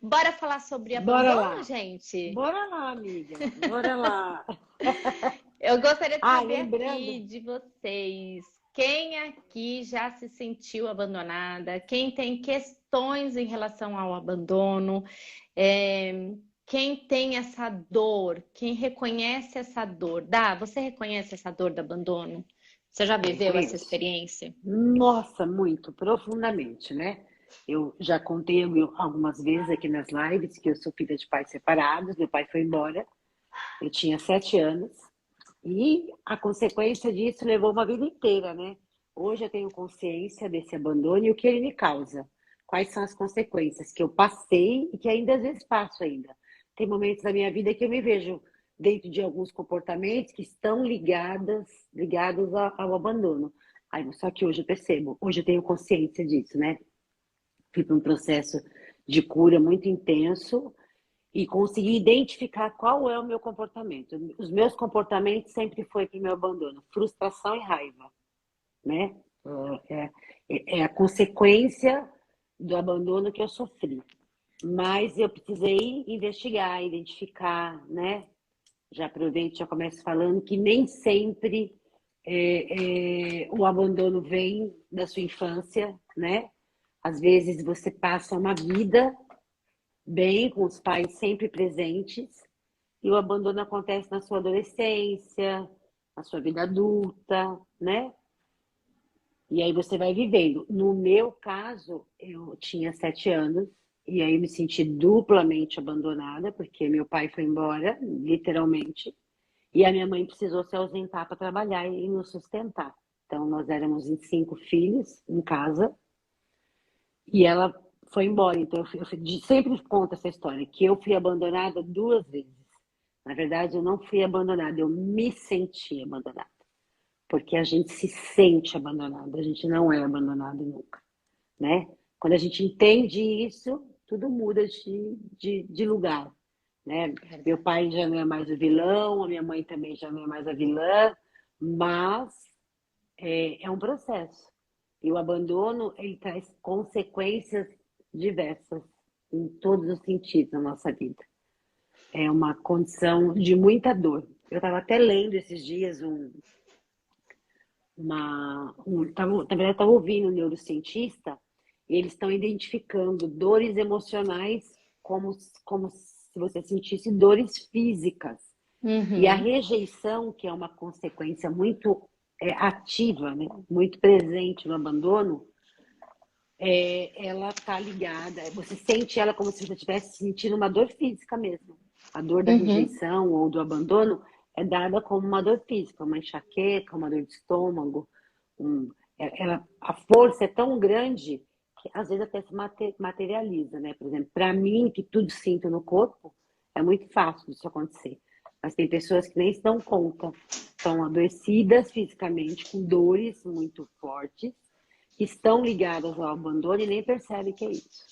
Bora falar sobre Bora abandono, lá. gente? Bora lá, amiga. Bora lá. Eu gostaria de Ah, saber aqui lembrando. de vocês. Quem aqui já se sentiu abandonada? Quem tem questões em relação ao abandono? É, quem tem essa dor? Quem reconhece essa dor? Dá, você reconhece essa dor do abandono? Você já viveu essa Reconheço. experiência? Nossa, muito, profundamente, né? Eu já contei algumas vezes aqui nas lives que eu sou filha de pais separados, meu pai foi embora, eu tinha 7 anos, e a consequência disso levou uma vida inteira, né? Hoje eu tenho consciência desse abandono e o que ele me causa. Quais são as consequências que eu passei e que ainda às vezes passo ainda. Tem momentos da minha vida que eu me vejo dentro de alguns comportamentos que estão ligados ao abandono. Aí, só que hoje eu percebo, hoje eu tenho consciência disso, né? Fui para um processo de cura muito intenso e consegui identificar qual é o meu comportamento. Os meus comportamentos sempre foi para o meu abandono, frustração e raiva, né? É, é a consequência do abandono que eu sofri. Mas eu precisei investigar, identificar, né? Já aproveito, já começo falando que nem sempre o abandono vem da sua infância, né? Às vezes você passa uma vida bem com os pais sempre presentes e o abandono acontece na sua adolescência, na sua vida adulta, né? E aí você vai vivendo. No meu caso, eu tinha 7 anos e aí me senti duplamente abandonada porque meu pai foi embora, literalmente. E a minha mãe precisou se ausentar para trabalhar e nos sustentar. Então, nós éramos em 5 filhos em casa e ela foi embora. Então, sempre conto essa história, que eu fui abandonada 2 vezes. Na verdade, eu não fui abandonada, eu me senti abandonada. Porque a gente se sente abandonada, a gente não é abandonado nunca, né? Quando a gente entende isso, tudo muda de lugar, né? Meu pai já não é mais o vilão, a minha mãe também já não é mais a vilã, mas é um processo. E o abandono, ele traz consequências diversas em todos os sentidos na nossa vida. É uma condição de muita dor. Eu estava até lendo esses dias na verdade, estava ouvindo um neurocientista e eles estão identificando dores emocionais como se você sentisse dores físicas. E a Uhum, rejeição, que é uma consequência muito ativa, né? Muito presente no abandono, ela está ligada, você sente ela como se você estivesse sentindo uma dor física mesmo. A dor da uhum, rejeição ou do abandono é dada como uma dor física, uma enxaqueca, uma dor de estômago. A força é tão grande que às vezes até se materializa, né? Por exemplo, para mim, que tudo sinto no corpo, é muito fácil isso acontecer. Mas tem pessoas que nem se dão conta, estão adoecidas fisicamente, com dores muito fortes, que estão ligadas ao abandono e nem percebem que é isso,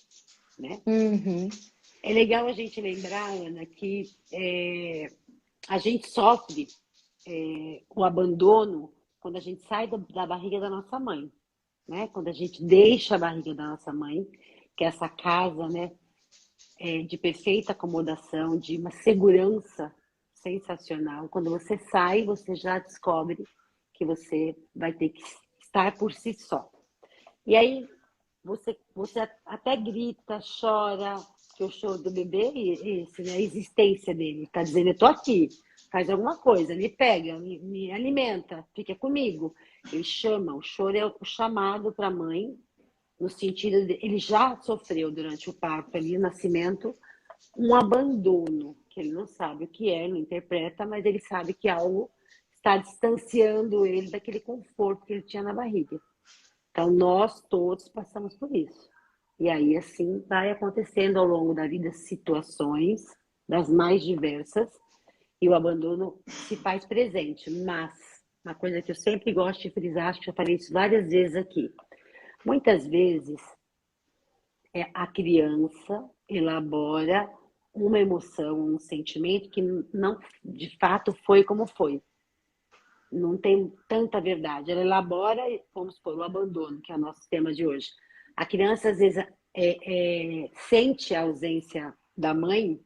né? uhum. É legal a gente lembrar, Ana, que a gente sofre o abandono quando a gente sai da barriga da nossa mãe, né? Quando a gente deixa a barriga da nossa mãe, que é essa casa, né, de perfeita acomodação, de uma segurança sensacional. Quando você sai, você já descobre que você vai ter que estar por si só. E aí você até grita, chora, que o choro do bebê é esse, né? A existência dele. Está dizendo, eu tô aqui, faz alguma coisa, me pega, me alimenta, fica comigo. Ele chama, o choro é o chamado para a mãe, no sentido de ele já sofreu durante o parto ali, o nascimento, um abandono, que ele não sabe o que é, não interpreta, mas ele sabe que algo está distanciando ele daquele conforto que ele tinha na barriga. Então, nós todos passamos por isso. E aí, assim, vai acontecendo ao longo da vida situações das mais diversas e o abandono se faz presente. Mas, uma coisa que eu sempre gosto de frisar, acho que já falei isso várias vezes aqui. Muitas vezes, a criança elabora uma emoção, um sentimento que não, de fato, foi como foi. Não tem tanta verdade. Ela elabora, vamos supor, o abandono, que é o nosso tema de hoje. A criança, às vezes, sente a ausência da mãe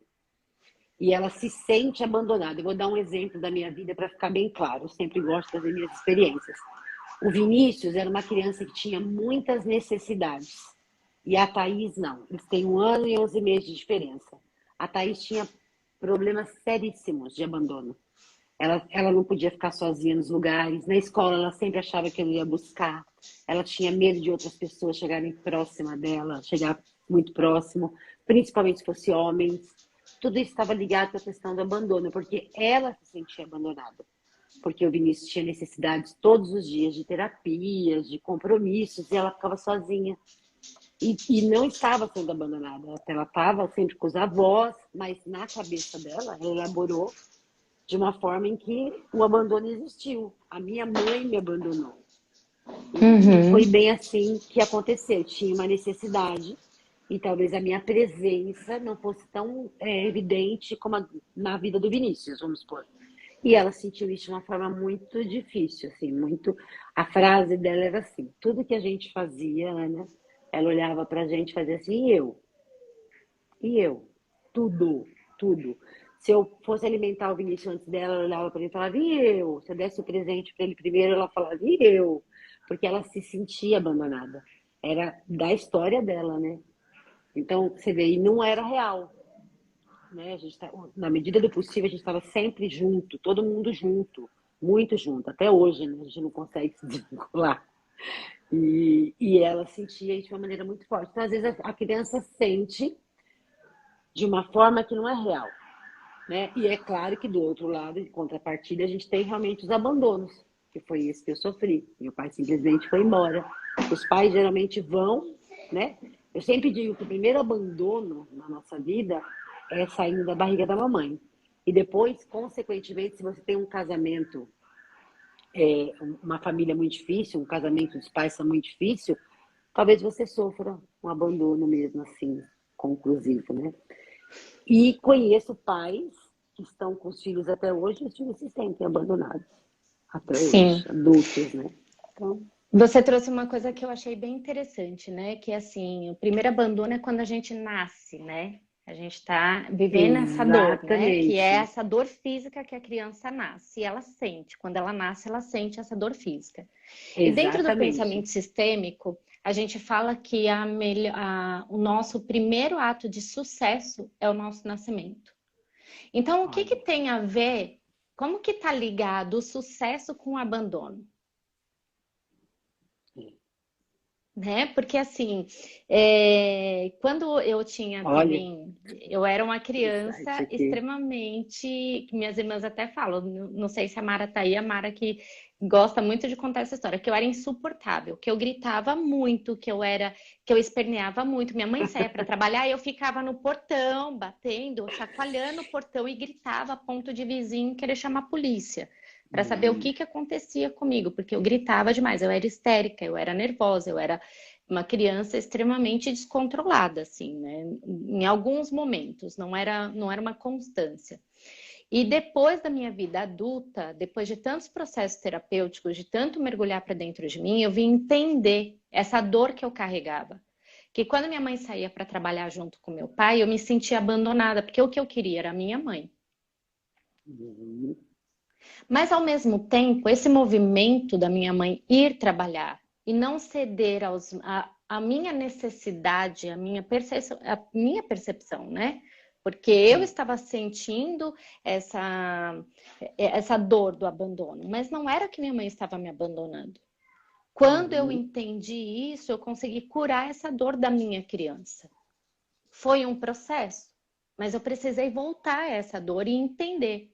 e ela se sente abandonada. Eu vou dar um exemplo da minha vida para ficar bem claro. Eu sempre gosto de fazer minhas experiências. O Vinícius era uma criança que tinha muitas necessidades. E a Thaís não. Eles têm 1 ano e 11 meses de diferença. A Thaís tinha problemas seríssimos de abandono. Ela não podia ficar sozinha nos lugares. Na escola, ela sempre achava que eu ia buscar. Ela tinha medo de outras pessoas chegarem próxima dela, chegar muito próximo, principalmente se fossem homens. Tudo isso estava ligado com a questão do abandono, porque ela se sentia abandonada. Porque o Vinícius tinha necessidades todos os dias de terapias, de compromissos, e ela ficava sozinha. E não estava sendo abandonada. Ela estava sempre com os avós, mas na cabeça dela, ela elaborou de uma forma em que o abandono existiu. A minha mãe me abandonou. E foi bem assim que aconteceu. Tinha uma necessidade e talvez a minha presença não fosse tão evidente como na vida do Vinícius, vamos supor. E ela sentiu isso de uma forma muito difícil, assim, muito... A frase dela era assim, tudo que a gente fazia, Ana, ela olhava pra gente e fazia assim, e eu, tudo, tudo. Se eu fosse alimentar o Vinícius antes dela, ela olhava para mim e falava, e eu? Se eu desse o presente para ele primeiro, ela falava, e eu? Porque ela se sentia abandonada. Era da história dela, né? Então, você vê, e não era real. Né? A gente na medida do possível, a gente estava sempre junto, todo mundo junto, muito junto. Até hoje, né? A gente não consegue se desvincular. E ela sentia isso de uma maneira muito forte. Então, às vezes, a criança sente de uma forma que não é real. Né? E é claro que do outro lado, de contrapartida, a gente tem realmente os abandonos, que foi isso que eu sofri. Meu pai simplesmente foi embora. Os pais geralmente vão, né? Eu sempre digo que o primeiro abandono na nossa vida é saindo da barriga da mamãe. E depois, consequentemente, se você tem um casamento, uma família muito difícil, um casamento dos pais são muito difícil, talvez você sofra um abandono mesmo, assim, conclusivo, né? E conheço pais que estão com os filhos até hoje e os filhos se sentem abandonados até Sim. hoje, adultos, né? Então, Você trouxe uma coisa que eu achei bem interessante, né? Que assim, o primeiro abandono é quando a gente nasce, né? A gente tá vivendo essa dor, né? Que é exatamente, essa dor física que a criança nasce. E ela sente. Quando ela nasce, ela sente essa dor física. E dentro do exatamente. pensamento sistêmico, a gente fala que o nosso primeiro ato de sucesso é o nosso nascimento. Então, o que que Olha, tem a ver? Como que tá ligado o sucesso com o abandono? Né? Porque assim, quando eu tinha olha, também, eu era uma insight criança aqui. extremamente, que minhas irmãs até falam, não sei se a Mara tá aí, a Mara que gosta muito de contar essa história, que eu era insuportável, que eu gritava muito, que eu esperneava muito. Minha mãe saía para trabalhar e eu ficava no portão, batendo, chacoalhando o portão e gritava a ponto de vizinho querer chamar a polícia para saber o que acontecia comigo, porque eu gritava demais, eu era histérica, eu era nervosa, eu era uma criança extremamente descontrolada, assim, né? Em alguns momentos, não era uma constância. E depois da minha vida adulta, depois de tantos processos terapêuticos, de tanto mergulhar para dentro de mim, eu vim entender essa dor que eu carregava. Que quando minha mãe saía para trabalhar junto com meu pai, eu me sentia abandonada, porque o que eu queria era a minha mãe. Uhum. Mas, ao mesmo tempo, esse movimento da minha mãe ir trabalhar e não ceder a minha necessidade, a minha percepção, né? Porque eu estava sentindo essa dor do abandono, mas não era que minha mãe estava me abandonando. Quando eu Uhum. entendi isso, eu consegui curar essa dor da minha criança. Foi um processo, mas eu precisei voltar a essa dor e entender.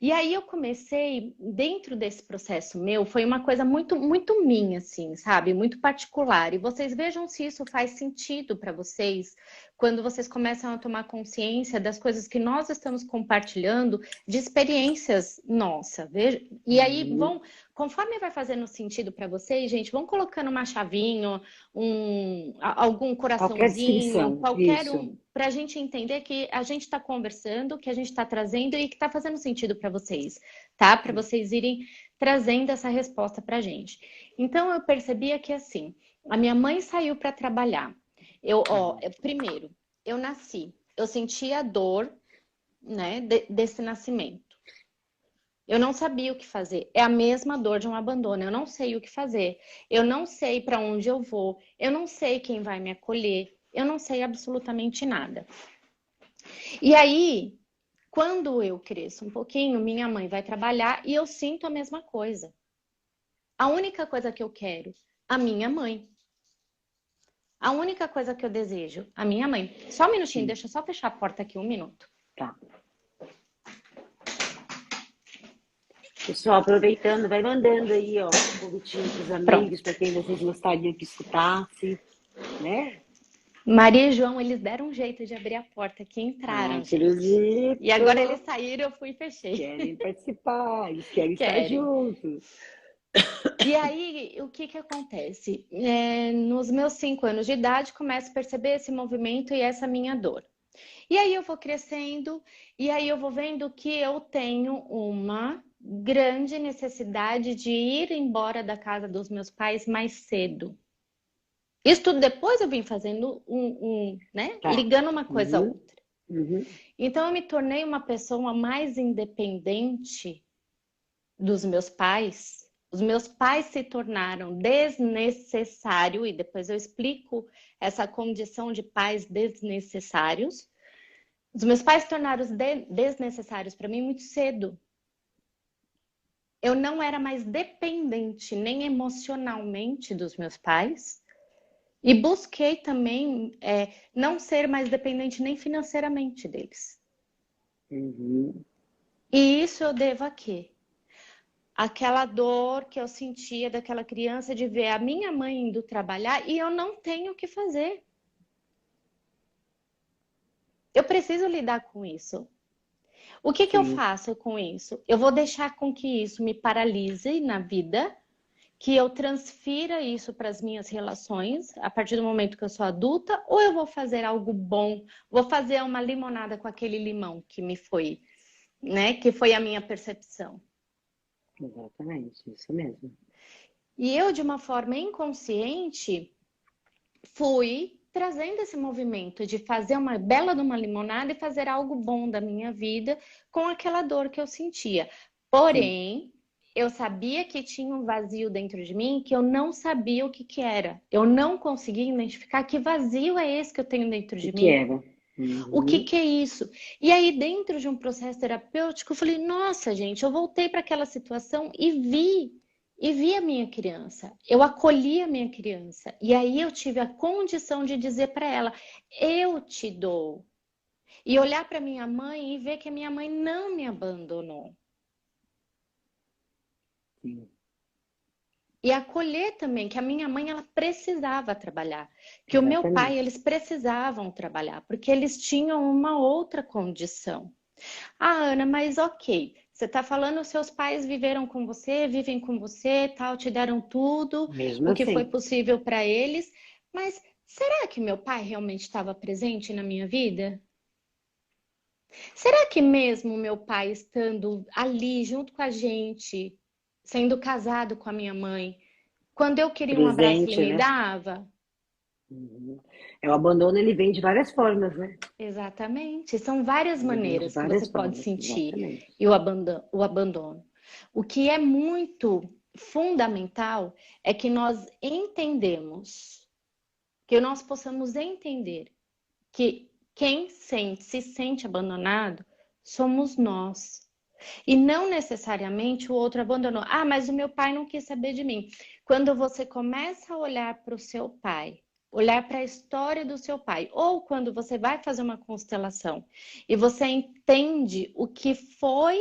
E aí eu comecei, dentro desse processo meu, foi uma coisa muito, muito minha, assim, sabe? Muito particular. E vocês vejam se isso faz sentido para vocês, quando vocês começam a tomar consciência das coisas que nós estamos compartilhando, de experiências nossas. E aí Uhum. conforme vai fazendo sentido para vocês, gente, vão colocando uma chavinha, algum Qualquer coraçãozinho, descrição, qualquer isso. um, para a gente entender que a gente está conversando, que a gente está trazendo e que está fazendo sentido para vocês, tá? Para vocês irem trazendo essa resposta para a gente. Então eu percebia que assim, a minha mãe saiu para trabalhar. Primeiro, eu nasci, eu senti a dor, né, desse nascimento. Eu não sabia o que fazer. É a mesma dor de um abandono. Eu não sei o que fazer. Eu não sei para onde eu vou. Eu não sei quem vai me acolher. Eu não sei absolutamente nada. E aí, quando eu cresço um pouquinho, minha mãe vai trabalhar e eu sinto a mesma coisa. A única coisa que eu quero, a minha mãe. A única coisa que eu desejo, a minha mãe. Só um minutinho, deixa eu só fechar a porta aqui, 1 minuto. Tá. Pessoal, aproveitando, vai mandando aí, ó, um convitinho pros amigos, para quem vocês gostariam que escutasse, né? Maria e João, eles deram um jeito de abrir a porta aqui, entraram, gente. Acredito. E agora eles saíram, eu fui e fechei. Querem participar, eles querem estar Querem. juntos. E aí, o que acontece? Nos meus 5 anos de idade, começo a perceber esse movimento e essa minha dor. E aí eu vou crescendo, e aí eu vou vendo que eu tenho uma grande necessidade de ir embora da casa dos meus pais mais cedo. Isso tudo depois eu vim fazendo né? Tá. Ligando uma coisa a Uhum. outra. Uhum. Então eu me tornei uma pessoa mais independente dos meus pais. Os meus pais se tornaram desnecessários, e depois eu explico essa condição de pais desnecessários. Os meus pais se tornaram desnecessários para mim muito cedo. Eu não era mais dependente nem emocionalmente dos meus pais. E busquei também não ser mais dependente nem financeiramente deles. Uhum. E isso eu devo a quê? Aquela dor que eu sentia daquela criança de ver a minha mãe indo trabalhar e eu não tenho o que fazer. Eu preciso lidar com isso. O que eu faço com isso? Eu vou deixar com que isso me paralise na vida, que eu transfira isso para as minhas relações a partir do momento que eu sou adulta, ou eu vou fazer algo bom, vou fazer uma limonada com aquele limão que me foi, né, que foi a minha percepção. Exatamente, isso mesmo. E eu, de uma forma inconsciente, fui trazendo esse movimento de fazer uma bela de uma limonada e fazer algo bom da minha vida com aquela dor que eu sentia. Porém, eu sabia que tinha um vazio dentro de mim que eu não sabia o que era. Eu não conseguia identificar que vazio é esse que eu tenho dentro de mim. Era? Uhum. O que é isso? E aí, dentro de um processo terapêutico, eu falei, nossa, gente, eu voltei para aquela situação e vi a minha criança. Eu acolhi a minha criança. E aí eu tive a condição de dizer para ela, eu te dou. E olhar para minha mãe e ver que a minha mãe não me abandonou. Sim. E acolher também que a minha mãe, ela precisava trabalhar. Que o meu pai, eles precisavam trabalhar. Porque eles tinham uma outra condição. Ah, Ana, mas ok. Você está falando, os seus pais viveram com você, vivem com você, tal, te deram tudo, Mesmo o que assim. foi possível para eles. Mas será que meu pai realmente estava presente na minha vida? Será que mesmo meu pai estando ali junto com a gente, sendo casado com a minha mãe, quando eu queria um abraço, ele me né? dava? Uhum. O abandono, ele vem de várias formas, né? Exatamente. São várias Ele vem de maneiras que você várias pode formas, sentir exatamente. o abandono. O que é muito fundamental é que nós entendemos, que nós possamos entender que quem se sente abandonado somos nós. E não necessariamente o outro abandonou. Ah, mas o meu pai não quis saber de mim. Quando você começa a olhar para o seu pai, olhar para a história do seu pai, ou quando você vai fazer uma constelação e você entende o que foi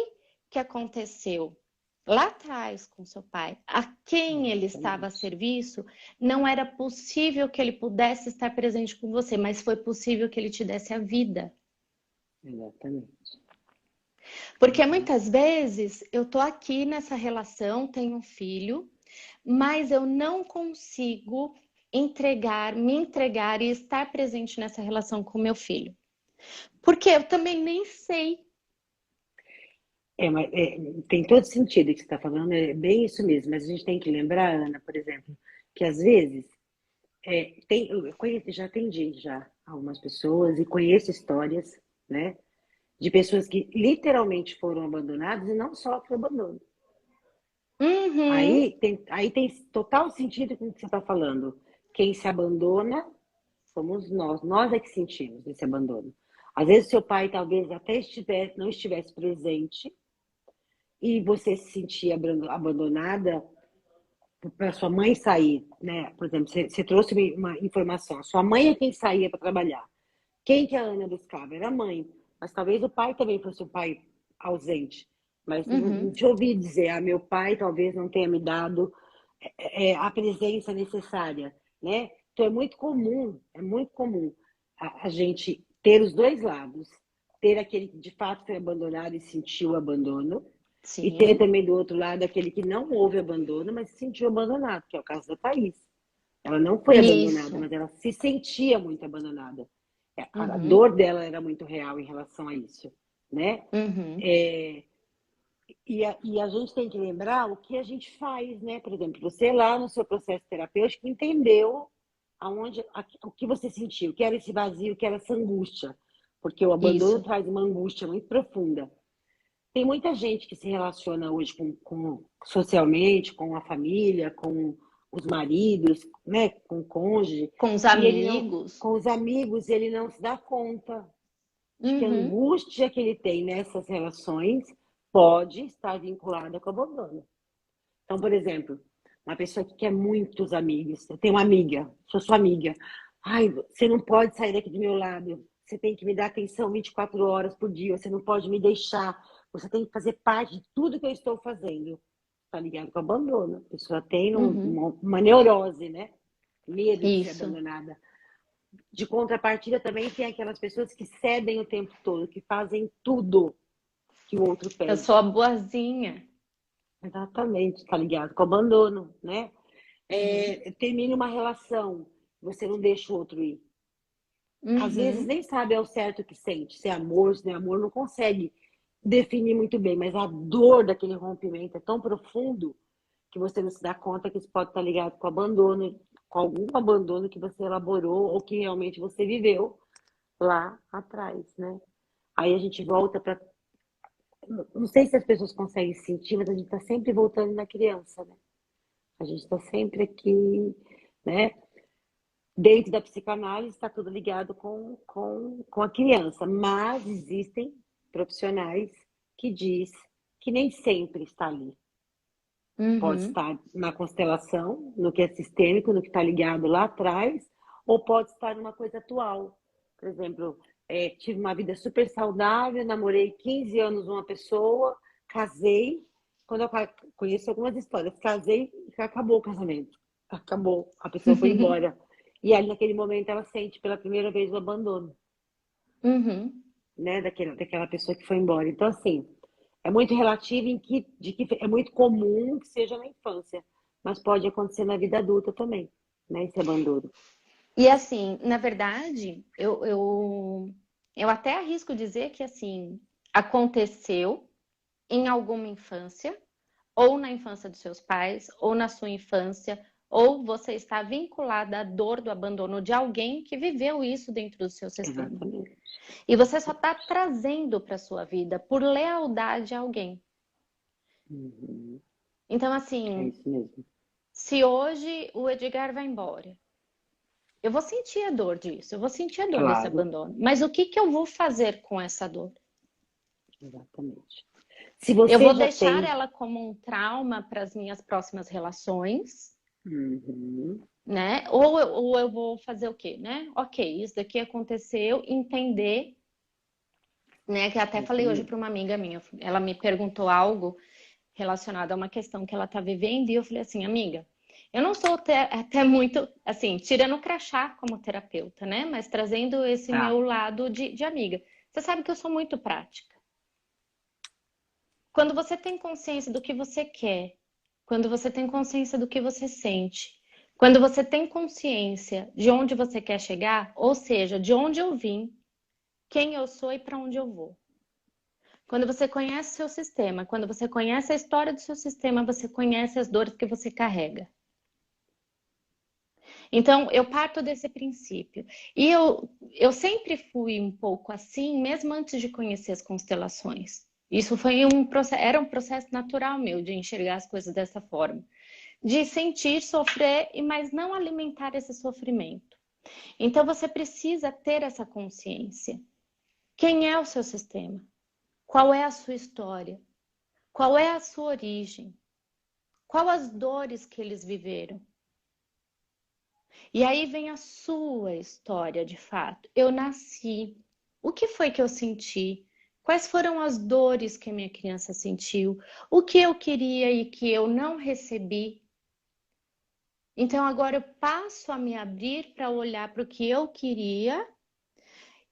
que aconteceu lá atrás com seu pai, a quem ele estava a serviço, não era possível que ele pudesse estar presente com você, mas foi possível que ele te desse a vida. Exatamente. Porque muitas vezes eu tô aqui nessa relação, tenho um filho, mas eu não consigo me entregar e estar presente nessa relação com meu filho. Porque eu também nem sei. Mas tem todo sentido o que você está falando, é bem isso mesmo. Mas a gente tem que lembrar, Ana, por exemplo, que às vezes Já atendi já algumas pessoas e conheço histórias, né, de pessoas que literalmente foram abandonadas e não sofrem abandono. Uhum. Aí tem total sentido com o que você está falando. Quem se abandona somos nós é que sentimos esse abandono. Às vezes seu pai talvez até não estivesse presente e você se sentia abandonada para sua mãe sair, né? Por exemplo, você trouxe uma informação, sua mãe é quem saía para trabalhar. Quem que a Ana buscava? Era a mãe. Mas talvez o pai também fosse um pai ausente. Mas não Uhum. te ouvi dizer, meu pai talvez não tenha me dado a presença necessária, né? Então é muito comum a gente ter os dois lados. Ter aquele que de fato foi abandonado e sentiu o abandono, e ter Sim. também do outro lado aquele que não houve abandono, mas se sentiu abandonado, que é o caso da Thaís. Ela não foi abandonada, Isso. mas ela se sentia muito abandonada. A Uhum. dor dela era muito real em relação a isso, né? Uhum. É, e a gente tem que lembrar o que a gente faz, né? Por exemplo, você lá no seu processo terapêutico entendeu o que você sentiu, o que era esse vazio, o que era essa angústia, porque o abandono Isso. traz uma angústia muito profunda. Tem muita gente que se relaciona hoje socialmente, com a família, com os maridos, né, com o cônjuge, Com os e ele não, amigos. com os amigos, ele não se dá conta de que a Uhum. angústia que ele tem nessas relações pode estar vinculada com o abandono. Então, por exemplo, uma pessoa que quer muitos amigos, eu tenho uma amiga, sou sua amiga. Ai, você não pode sair daqui do meu lado. Você tem que me dar atenção 24 horas por dia. Você não pode me deixar. Você tem que fazer parte de tudo que eu estou fazendo. Tá ligado com o abandono. A pessoa tem Uhum. uma neurose, né? Medo de ser Isso. abandonada. De contrapartida, também tem aquelas pessoas que cedem o tempo todo, que fazem tudo que o outro Eu sou pede. a boazinha. Exatamente, tá ligado? Com abandono, né? Uhum. Termine uma relação, você não deixa o outro ir. Às vezes Uhum. nem sabe ao certo o que sente, se é amor, se não é amor, não consegue definir muito bem, mas a dor daquele rompimento é tão profundo que você não se dá conta que isso pode estar ligado com abandono, com algum abandono que você elaborou ou que realmente você viveu lá atrás, né? Aí a gente volta para. Não sei se as pessoas conseguem sentir, mas a gente está sempre voltando na criança, né? A gente está sempre aqui, né? Dentro da psicanálise está tudo ligado com a criança, mas existem profissionais que diz que nem sempre está ali. Pode Uhum. estar na constelação, no que é sistêmico, no que está ligado lá atrás, ou pode estar numa coisa atual. Por exemplo, tive uma vida super saudável, namorei 15 anos uma pessoa, casei. Quando eu conheço algumas histórias, casei e acabou o casamento. Acabou, a pessoa foi embora. E ali naquele momento ela sente pela primeira vez o abandono, Uhum. né, daquela pessoa que foi embora. Então, assim, é muito relativo de que é muito comum que seja na infância, mas pode acontecer na vida adulta também, né, esse abandono. E assim, na verdade, eu até arrisco dizer que assim, aconteceu em alguma infância, ou na infância dos seus pais, ou na sua infância, ou você está vinculada à dor do abandono de alguém que viveu isso dentro do seu sistema. Exatamente. E você só está trazendo para a sua vida por lealdade a alguém. Uhum. Então, É assim, isso mesmo. se hoje o Edgar vai embora, eu vou sentir a dor disso, eu vou sentir a dor desse Claro, abandono. Mas o que que eu vou fazer com essa dor? exatamente. Se Eu você vou já deixar tem. ela como um trauma para as minhas próximas relações, Uhum. né? Ou eu vou fazer o quê, né? Ok, isso daqui aconteceu, entender, né? Que até É isso falei hoje mesmo. para uma amiga minha, ela me perguntou algo relacionado a uma questão que ela está vivendo e eu falei assim, amiga, eu não sou até muito, assim, tirando o crachá como terapeuta, né? Mas trazendo esse Tá. meu lado de amiga. Você sabe que eu sou muito prática. Quando você tem consciência do que você quer, quando você tem consciência do que você sente, quando você tem consciência de onde você quer chegar, ou seja, de onde eu vim, quem eu sou e para onde eu vou. Quando você conhece o seu sistema, quando você conhece a história do seu sistema, você conhece as dores que você carrega. Então, eu parto desse princípio. E eu sempre fui um pouco assim, mesmo antes de conhecer as constelações. Isso foi era um processo natural meu de enxergar as coisas dessa forma. De sentir, sofrer, mas não alimentar esse sofrimento. Então, você precisa ter essa consciência. Quem é o seu sistema? Qual é a sua história? Qual é a sua origem? Qual as dores que eles viveram? E aí vem a sua história, de fato. Eu nasci. O que foi que eu senti? Quais foram as dores que a minha criança sentiu? O que eu queria e que eu não recebi? Então agora eu passo a me abrir para olhar para o que eu queria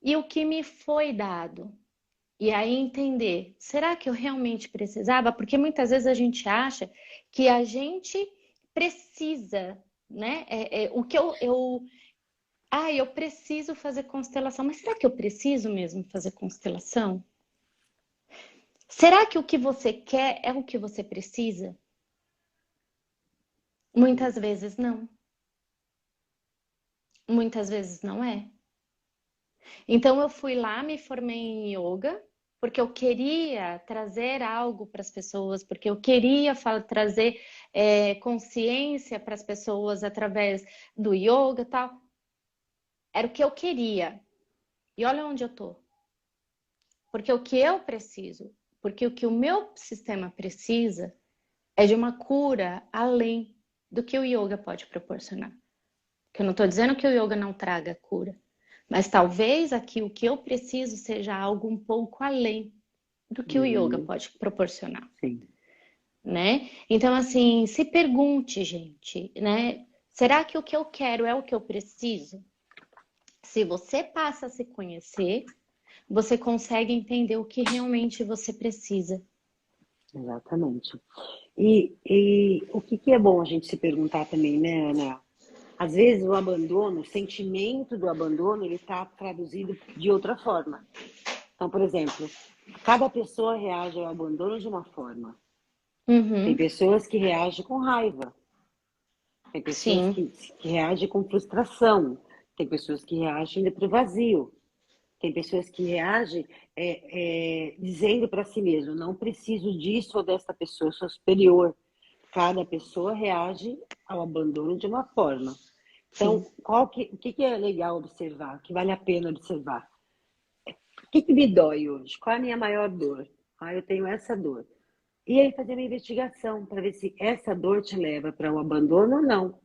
e o que me foi dado. E aí entender, será que eu realmente precisava? Porque muitas vezes a gente acha que a gente precisa, né? O que eu preciso fazer constelação. Mas será que eu preciso mesmo fazer constelação? Será que o que você quer é o que você precisa? Muitas vezes não. Muitas vezes não é. Então eu fui lá, me formei em yoga, porque eu queria trazer algo para as pessoas, porque eu queria trazer consciência para as pessoas através do yoga e tal. Era o que eu queria. E olha onde eu tô. Porque o que eu preciso, porque o que o meu sistema precisa é de uma cura além do que o yoga pode proporcionar. Que eu não estou dizendo que o yoga não traga cura, mas talvez aqui o que eu preciso seja algo um pouco além do que o yoga pode proporcionar. Sim. Né? Então, assim, se pergunte, gente, né? Será que o que eu quero é o que eu preciso? Se você passa a se conhecer, você consegue entender o que realmente você precisa. Exatamente. E o que é bom a gente se perguntar também, né, Ana? Às vezes o abandono, o sentimento do abandono, ele está traduzido de outra forma. Então, por exemplo, cada pessoa reage ao abandono de uma forma. Tem Uhum. pessoas que reagem com raiva. Tem pessoas Sim, que reagem com frustração. Tem pessoas que reagem para o vazio. Tem pessoas que reagem dizendo para si mesmo, não preciso disso ou dessa pessoa, eu sou superior. Cada pessoa reage ao abandono de uma forma. Então, sim. o que é legal observar? O que vale a pena observar? O que me dói hoje? Qual é a minha maior dor? Ah, eu tenho essa dor. E aí fazer uma investigação para ver se essa dor te leva para o abandono ou não.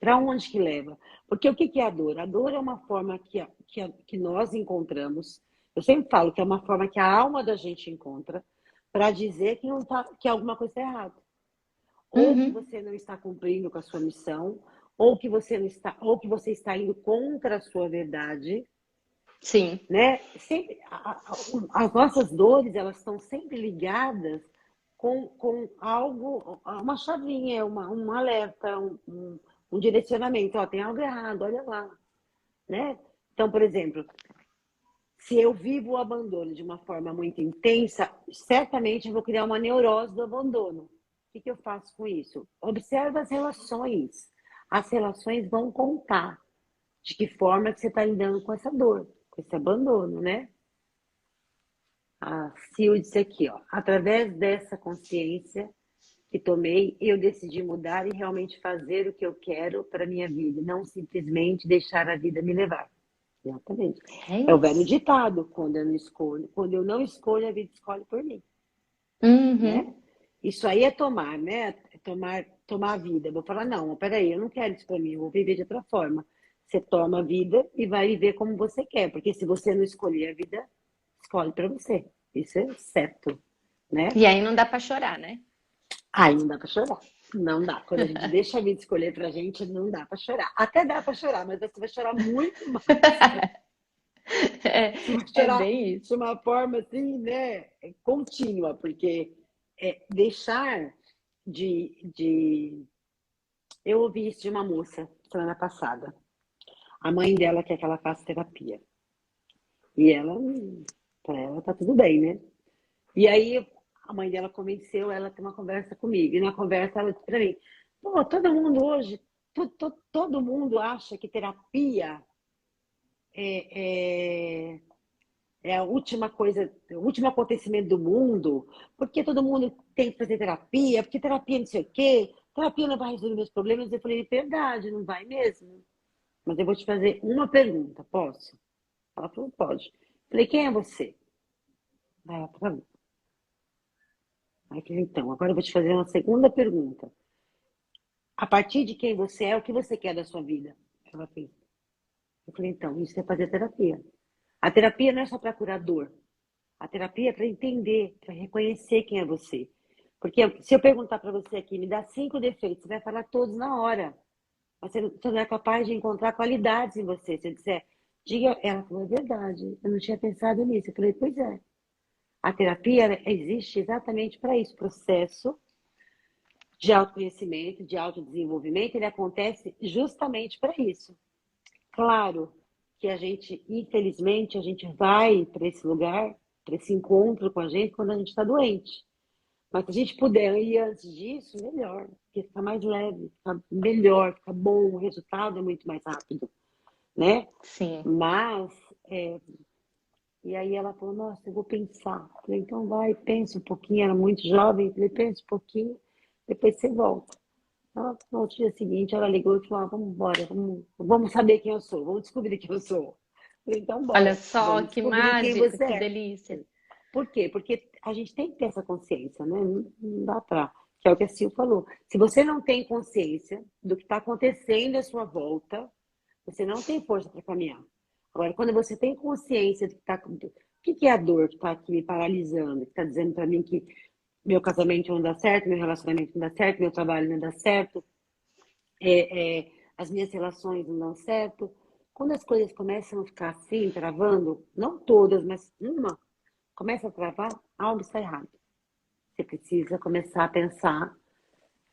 Para onde que leva? Porque o que é a dor? A dor é uma forma que nós encontramos. Eu sempre falo que é uma forma que a alma da gente encontra para dizer que, não tá, que alguma coisa está errada. Ou que Uhum. você não está cumprindo com a sua missão, ou que você não está, ou que você está indo contra a sua verdade, Sim. né? Sempre, as nossas dores, elas estão sempre ligadas com algo, uma chavinha, um alerta, um direcionamento. Ó, tem algo errado, olha lá, né? Então, por exemplo, se eu vivo o abandono de uma forma muito intensa, certamente eu vou criar uma neurose do abandono. O que eu faço com isso? Observa as relações. As relações vão contar de que forma que você está lidando com essa dor, com esse abandono, né? A Sil disse aqui, ó, através dessa consciência que tomei, eu decidi mudar e realmente fazer o que eu quero para minha vida, não simplesmente deixar a vida me levar. Exatamente. É É o velho isso. ditado, quando eu não escolho, a vida escolhe por mim, né? Uhum. Isso aí é tomar, né? É tomar a vida. Eu vou falar, não, peraí, eu não quero isso para mim, eu vou viver de outra forma. Você toma a vida e vai viver como você quer, porque se você não escolher a vida, escolhe para você. Isso é certo, né? E aí não dá para chorar, né? Aí não dá para chorar. Não dá. Quando a gente deixa a vida escolher pra gente, não dá para chorar. Até dá para chorar, mas você vai chorar muito mais. Você vai É chorar bem isso. de uma forma assim, né? Contínua, porque deixar de. Eu ouvi isso de uma moça semana passada. A mãe dela quer que ela faça terapia. E ela, para ela tá tudo bem, né? E aí a mãe dela convenceu ela a ter uma conversa comigo. E na conversa ela disse para mim: pô, todo mundo hoje todo mundo acha que terapia é, é, é a última coisa, o último acontecimento do mundo, porque todo mundo tem que fazer terapia, porque terapia não sei o quê, terapia não vai resolver meus problemas. Eu falei, verdade, não vai mesmo. Mas eu vou te fazer uma pergunta, posso? Ela falou, pode. Eu falei, quem é você? Aí ela falou, aí eu falei, então, agora eu vou te fazer uma segunda pergunta. A partir de quem você é, o que você quer da sua vida? Ela fez. Eu falei, então, isso é fazer terapia. A terapia não é só para curar dor. A terapia é para entender, para reconhecer quem é você. Porque se eu perguntar para você aqui, me dá 5 defeitos, você vai falar todos na hora. Mas você não é capaz de encontrar qualidades em você. Se eu disser, diga, ela falou, é verdade, eu não tinha pensado nisso. Eu falei, pois é. A terapia existe exatamente para isso, processo de autoconhecimento, de autodesenvolvimento, ele acontece justamente para isso. Claro que a gente, infelizmente, a gente vai para esse lugar, para esse encontro com a gente quando a gente está doente. Mas se a gente puder ir antes disso, melhor, porque fica mais leve, fica melhor, fica bom, o resultado é muito mais rápido, né? Sim. Mas, e aí ela falou, nossa, eu vou pensar. Eu falei, então vai, pensa um pouquinho, era muito jovem, eu falei, pensa um pouquinho, depois você volta. Ela, no dia seguinte, ela ligou e falou, vamos embora, vamos saber quem eu sou, vamos descobrir quem eu sou. Eu falei, então Olha bora, só vamos que descobrir quem mágico, você que é. delícia. Por quê? Porque a gente tem que ter essa consciência, né? Não dá pra. Que é o que a Sil falou. Se você não tem consciência do que está acontecendo à sua volta, você não tem força para caminhar. Agora, quando você tem consciência do que está. O que é a dor que está aqui me paralisando, que está dizendo para mim que meu casamento não dá certo, meu relacionamento não dá certo, meu trabalho não dá certo, as minhas relações não dão certo. Quando as coisas começam a ficar assim, travando, não todas, mas uma começa a travar, algo está errado. Você precisa começar a pensar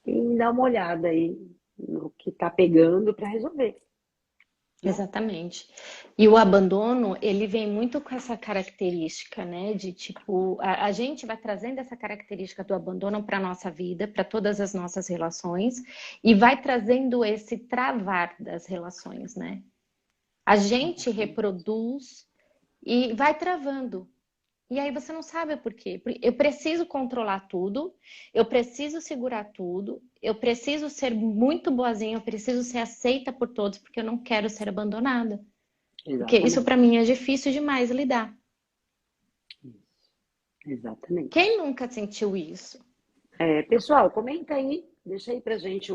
e dar uma olhada aí no que está pegando para resolver, né? Exatamente. E o abandono, ele vem muito com essa característica, né? De tipo, a gente vai trazendo essa característica do abandono para a nossa vida, para todas as nossas relações, e vai trazendo esse travar das relações, né? A gente reproduz e vai travando. E aí você não sabe por quê. Eu preciso controlar tudo, eu preciso segurar tudo, eu preciso ser muito boazinha, eu preciso ser aceita por todos, porque eu não quero ser abandonada. Porque isso para Exatamente. mim é difícil demais lidar. Isso. Exatamente. Quem nunca sentiu isso? Pessoal, comenta aí, deixa aí pra gente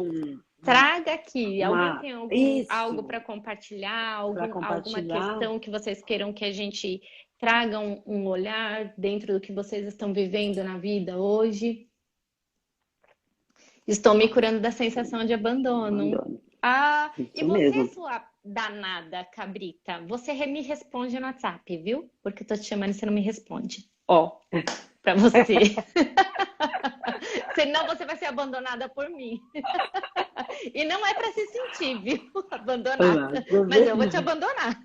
Traga aqui. Alguém uma tem algo para isso compartilhar? para Alguma compartilhar. questão que vocês queiram que a gente traga um olhar dentro do que vocês estão vivendo na vida hoje? Estou me curando da sensação de abandono. Abandono. Ah, e Isso você, mesmo. sua danada cabrita, você me responde no WhatsApp, viu? Porque eu tô te chamando e você não me responde. Ó, pra você. Senão você vai ser abandonada por mim. E não é pra se sentir, viu? Abandonada. Mas eu vou te abandonar.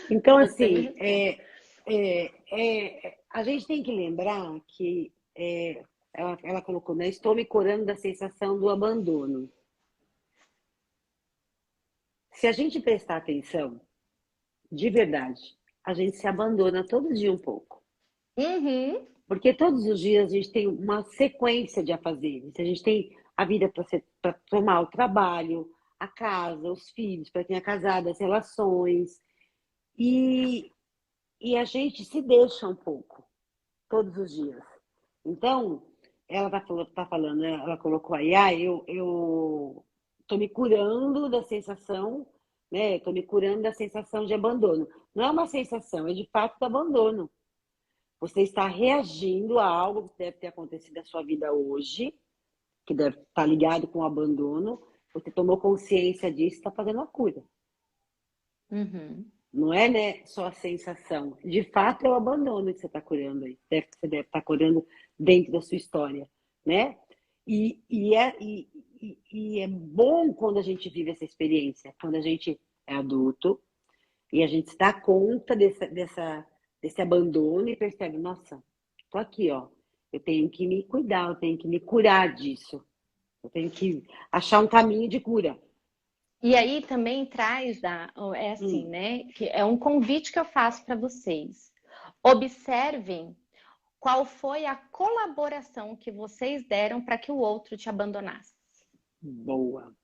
Então, Você me assim, responde. a gente tem que lembrar que ela colocou, né? Estou me curando da sensação do abandono. Se a gente prestar atenção, de verdade, a gente se abandona todo dia um pouco. Uhum. Porque todos os dias a gente tem uma sequência de afazeres. A gente tem a vida para tomar o trabalho, a casa, os filhos, para quem é casado, as relações. E, e a gente se deixa um pouco, todos os dias. Então, ela tá falando, né? Ela colocou aí, eu tô me curando da sensação, né? Tô me curando da sensação de abandono. Não é uma sensação, é de fato do abandono. Você está reagindo a algo que deve ter acontecido na sua vida hoje, que deve estar ligado com o abandono. Você tomou consciência disso e está fazendo a cura. Uhum. Não é, né, só a sensação. De fato, é o abandono que você está curando aí. Você deve estar curando dentro da sua história, né? E é bom quando a gente vive essa experiência, quando a gente é adulto e a gente se dá conta desse abandono e percebe, nossa, tô aqui, ó. Eu tenho que me cuidar, eu tenho que me curar disso. Eu tenho que achar um caminho de cura. E aí também traz, é assim, Hum, né? Que é um convite que eu faço para vocês. Observem qual foi a colaboração que vocês deram para que o outro te abandonasse. boa.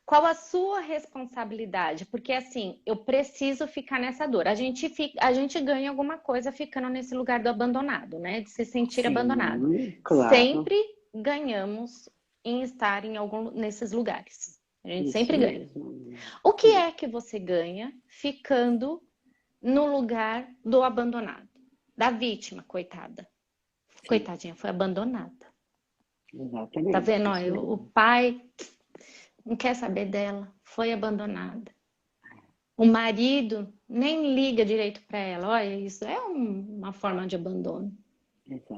Qual a sua responsabilidade? Porque assim, eu preciso ficar nessa dor. A gente ganha alguma coisa ficando nesse lugar do abandonado, né? De se sentir abandonado. Sim, claro. Sempre ganhamos em estar em algum nesses lugares. A gente Isso sempre ganha. mesmo. O que é que você ganha ficando no lugar do abandonado? Da vítima, coitada. Sim, Coitadinha, foi abandonada. Tá exatamente. vendo? Isso Ó, o mesmo. pai não quer saber dela, foi abandonada. O marido nem liga direito para ela. Olha, isso é uma forma de abandono,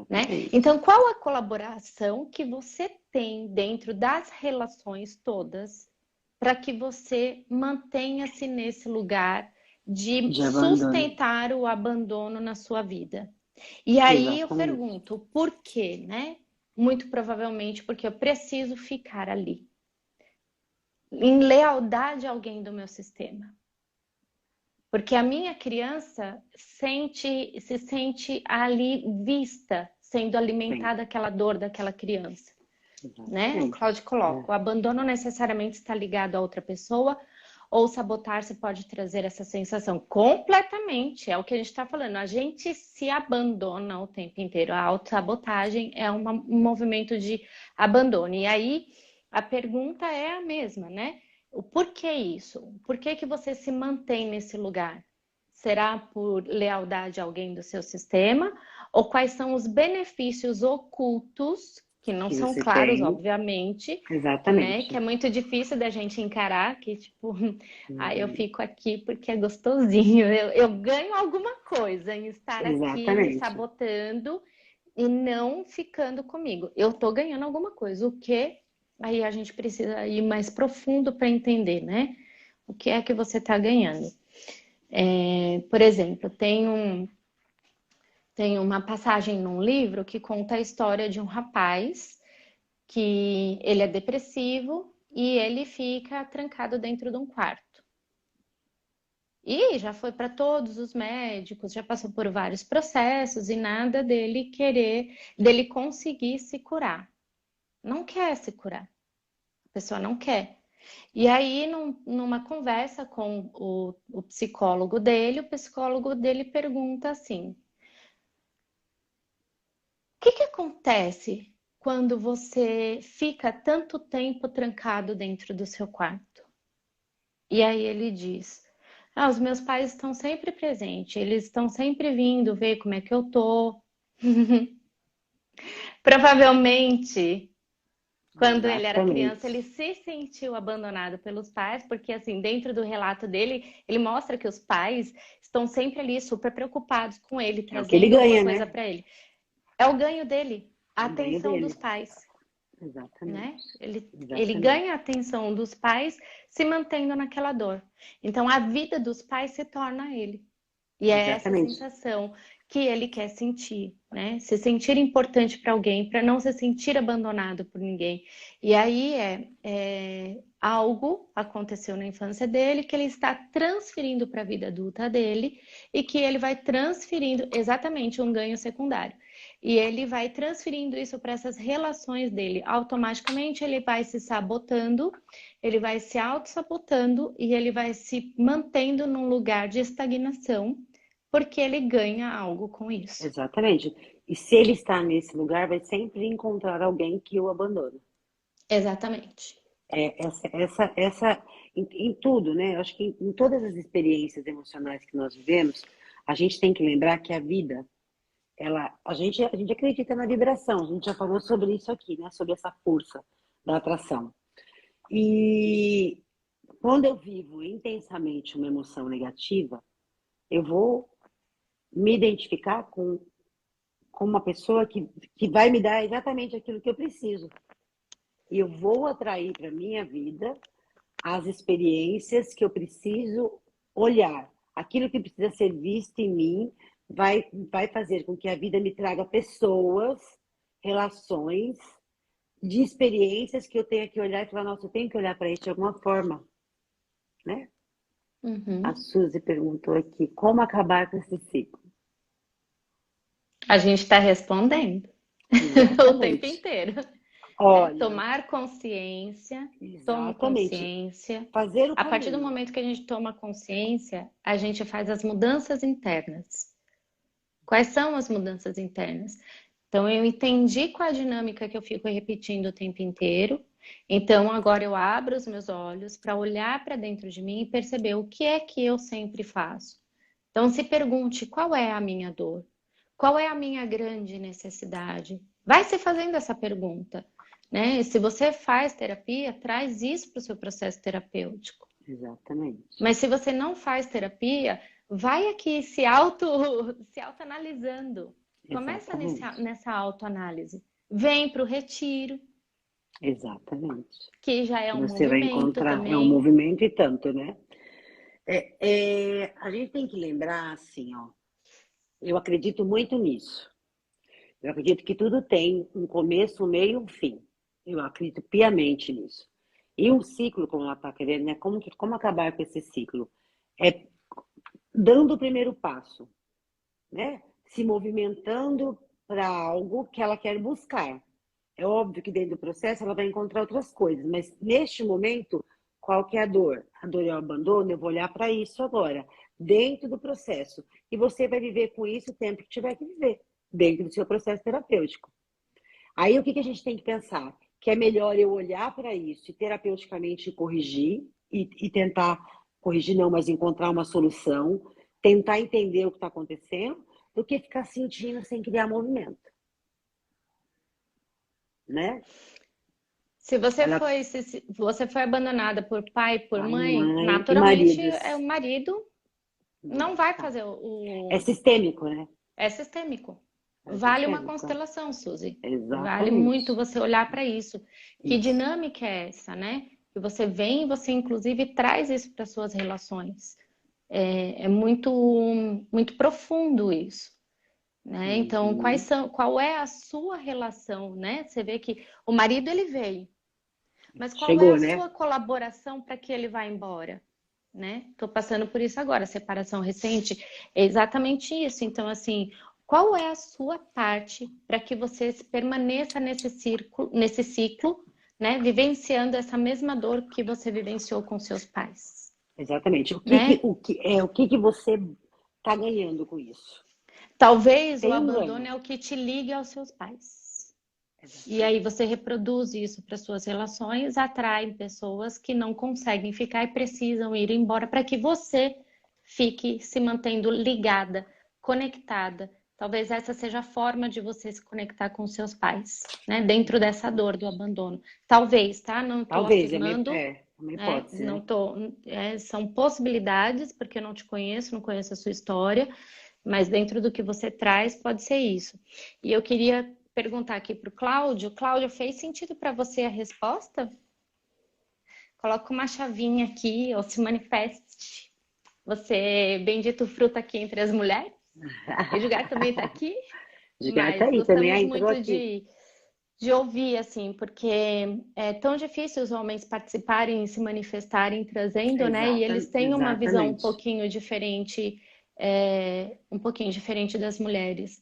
né? Exatamente. Então, qual a colaboração que você tem dentro das relações todas para que você mantenha-se nesse lugar de De abandono. sustentar o abandono na sua vida? E aí eu Exatamente. pergunto, por quê, né? Muito provavelmente porque eu preciso ficar ali, em lealdade a alguém do meu sistema. Porque a minha criança se sente ali vista, sendo Sim, alimentada aquela dor daquela criança, né? O exatamente. Claudio É, coloca, o abandono necessariamente está ligado a outra pessoa, ou sabotar-se pode trazer essa sensação completamente, é o que a gente está falando, a gente se abandona o tempo inteiro, a autossabotagem é um movimento de abandono, e aí a pergunta é a mesma, né? O porquê isso? Por que que você se mantém nesse lugar? Será por lealdade a alguém do seu sistema? Ou quais são os benefícios ocultos, que não que são você claros, tem. obviamente, né? Que Exatamente. é muito difícil da gente encarar, que tipo, eu Uhum. fico aqui porque é gostosinho, eu ganho alguma coisa em estar aqui me Exatamente. sabotando e não ficando comigo. Eu tô ganhando alguma coisa, o que aí a gente precisa ir mais profundo para entender, né? O que é que você está ganhando? Por exemplo, tem uma passagem num livro que conta a história de um rapaz que ele é depressivo e ele fica trancado dentro de um quarto. E já foi para todos os médicos, já passou por vários processos e nada dele conseguir se curar. Não quer se curar. A pessoa não quer. E aí, numa conversa com o psicólogo dele, o psicólogo dele pergunta assim: que acontece quando você fica tanto tempo trancado dentro do seu quarto? E aí ele diz: os meus pais estão sempre presentes, eles estão sempre vindo ver como é que eu tô. Provavelmente, quando ele era criança, Exatamente. ele se sentiu abandonado pelos pais, porque assim, dentro do relato dele, ele mostra que os pais estão sempre ali super preocupados com ele, É o que ele trazendo alguma ganha, coisa né? para ele. É o ganho dele, a É o ganho atenção dos dele. pais. Né? Exatamente. Ele Exatamente. ganha a atenção dos pais se mantendo naquela dor. Então a vida dos pais se torna ele. E é essa Exatamente. sensação que ele quer sentir, né? Se sentir importante para alguém, para não se sentir abandonado por ninguém. E aí algo aconteceu na infância dele que ele está transferindo para a vida adulta dele e que ele vai transferindo exatamente um ganho secundário. E ele vai transferindo isso para essas relações dele. Automaticamente ele vai se sabotando, ele vai se auto-sabotando e ele vai se mantendo num lugar de estagnação porque ele ganha algo com isso. Exatamente. E se ele está nesse lugar, vai sempre encontrar alguém que o abandona. Exatamente. Em tudo, né? Eu acho que em todas as experiências emocionais que nós vivemos, a gente tem que lembrar que a vida, a gente acredita na vibração. A gente já falou sobre isso aqui, né? Sobre essa força da atração. E quando eu vivo intensamente uma emoção negativa, eu vou me identificar com uma pessoa que vai me dar exatamente aquilo que eu preciso. E eu vou atrair para minha vida as experiências que eu preciso olhar. Aquilo que precisa ser visto em mim vai fazer com que a vida me traga pessoas, relações de experiências que eu tenho que olhar e falar, nossa, eu tenho que olhar para isso de alguma forma, né? A Suzy perguntou aqui, como acabar com esse ciclo? A gente está respondendo o tempo Exatamente. inteiro. Né? Olha, Tomar consciência, tome exatamente. consciência. Fazer o A partir do caminho. momento que a gente toma consciência, a gente faz as mudanças internas. Quais são as mudanças internas? Então, eu entendi qual a dinâmica que eu fico repetindo o tempo inteiro. Então, agora eu abro os meus olhos para olhar para dentro de mim e perceber o que é que eu sempre faço. Então, se pergunte qual é a minha dor? Qual é a minha grande necessidade? Vai se fazendo essa pergunta, né? E se você faz terapia, traz isso para o seu processo terapêutico. Exatamente. Mas se você não faz terapia, vai aqui se autoanalisando. Começa nessa autoanálise. Vem para o retiro. Exatamente. Que já é um Você vai movimento encontrar, é um também. movimento e tanto, né? A gente tem que lembrar, assim, ó, eu acredito muito nisso. Eu acredito que tudo tem um começo, um meio e um fim. Eu acredito piamente nisso. E um ciclo, como ela está querendo, né? Como acabar com esse ciclo? É dando o primeiro passo, né? Se movimentando para algo que ela quer buscar. É óbvio que dentro do processo ela vai encontrar outras coisas, mas neste momento, qual que é a dor? A dor é o abandono, eu vou olhar para isso agora, dentro do processo. E você vai viver com isso o tempo que tiver que viver, dentro do seu processo terapêutico. Aí o que a gente tem que pensar? Que é melhor eu olhar para isso e terapeuticamente corrigir, e tentar corrigir não, mas encontrar uma solução, tentar entender o que está acontecendo, do que ficar sentindo sem criar movimento. Né? Se você foi abandonada por pai, por Pai, mãe, mãe e naturalmente maridos. o marido não vai fazer É sistêmico, né? É sistêmico. É Vale uma sistêmico. constelação, Suzy. Vale muito Exatamente. você olhar para isso. Que Isso. dinâmica é essa, né? Que você vem e você, inclusive, traz isso para suas relações. É muito profundo isso. Né? Então, qual é a sua relação, né? Você vê que o marido ele veio, mas qual é Chegou, a né? sua colaboração para que ele vá embora? Né? Tô passando por isso agora, separação recente, é exatamente isso. Então, assim, qual é a sua parte para que você permaneça nesse ciclo, né? Vivenciando essa mesma dor que você vivenciou com seus pais, Exatamente. né? O que você está ganhando com isso? Talvez o Tem um abandono ganho. é o que te ligue aos seus pais. Exatamente. E aí você reproduz isso para suas relações, atrai pessoas que não conseguem ficar e precisam ir embora para que você fique se mantendo ligada, conectada. Talvez essa seja a forma de você se conectar com seus pais, né? Dentro dessa dor do abandono. Talvez, tá? Não estou Talvez, afirmando, uma né? hipótese, Não né? tô, são possibilidades, porque eu não te conheço, não conheço a sua história, mas dentro do que você traz, pode ser isso. E eu queria perguntar aqui para o Cláudio. Cláudio, fez sentido para você a resposta? Coloca uma chavinha aqui ou se manifeste. Você, bendito fruto aqui entre as mulheres. Edgar também está aqui, Edgar tá mas aí também. Ah, gostamos entrou muito aqui. de ouvir, assim, porque é tão difícil os homens participarem e se manifestarem, trazendo, né? E eles têm uma visão Exatamente. um pouquinho diferente das mulheres.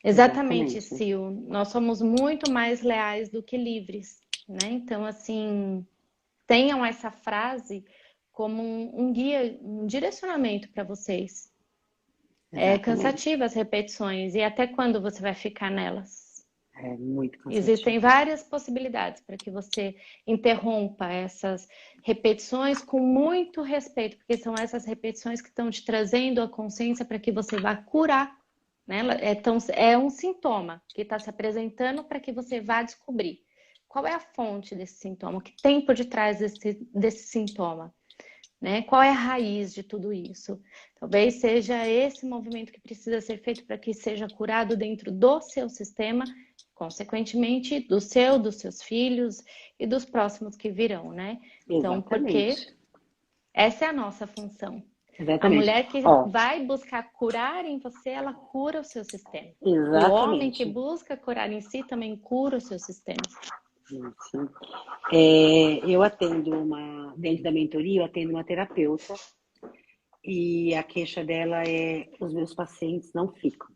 Exatamente, Exatamente. Sil. Nós somos muito mais leais do que livres, né? Então, assim, tenham essa frase como um guia, um direcionamento para vocês. É Exatamente. cansativa as repetições, e até quando você vai ficar nelas? É muito Existem cansativo. várias possibilidades para que você interrompa essas repetições com muito respeito, porque são essas repetições que estão te trazendo a consciência para que você vá curar, né? É um sintoma que está se apresentando para que você vá descobrir qual é a fonte desse sintoma, o que tem por detrás desse sintoma, né? Qual é a raiz de tudo isso? Talvez seja esse movimento que precisa ser feito para que seja curado dentro do seu sistema, consequentemente dos seus filhos e dos próximos que virão, né? Então, porque Exatamente. essa é a nossa função. A Exatamente. mulher que Ó, vai buscar curar em você, ela cura o seu sistema. O homem que exatamente. busca curar em si também cura o seu sistema. Isso. Eu atendo dentro da mentoria, eu atendo uma terapeuta e a queixa dela é os meus pacientes não ficam.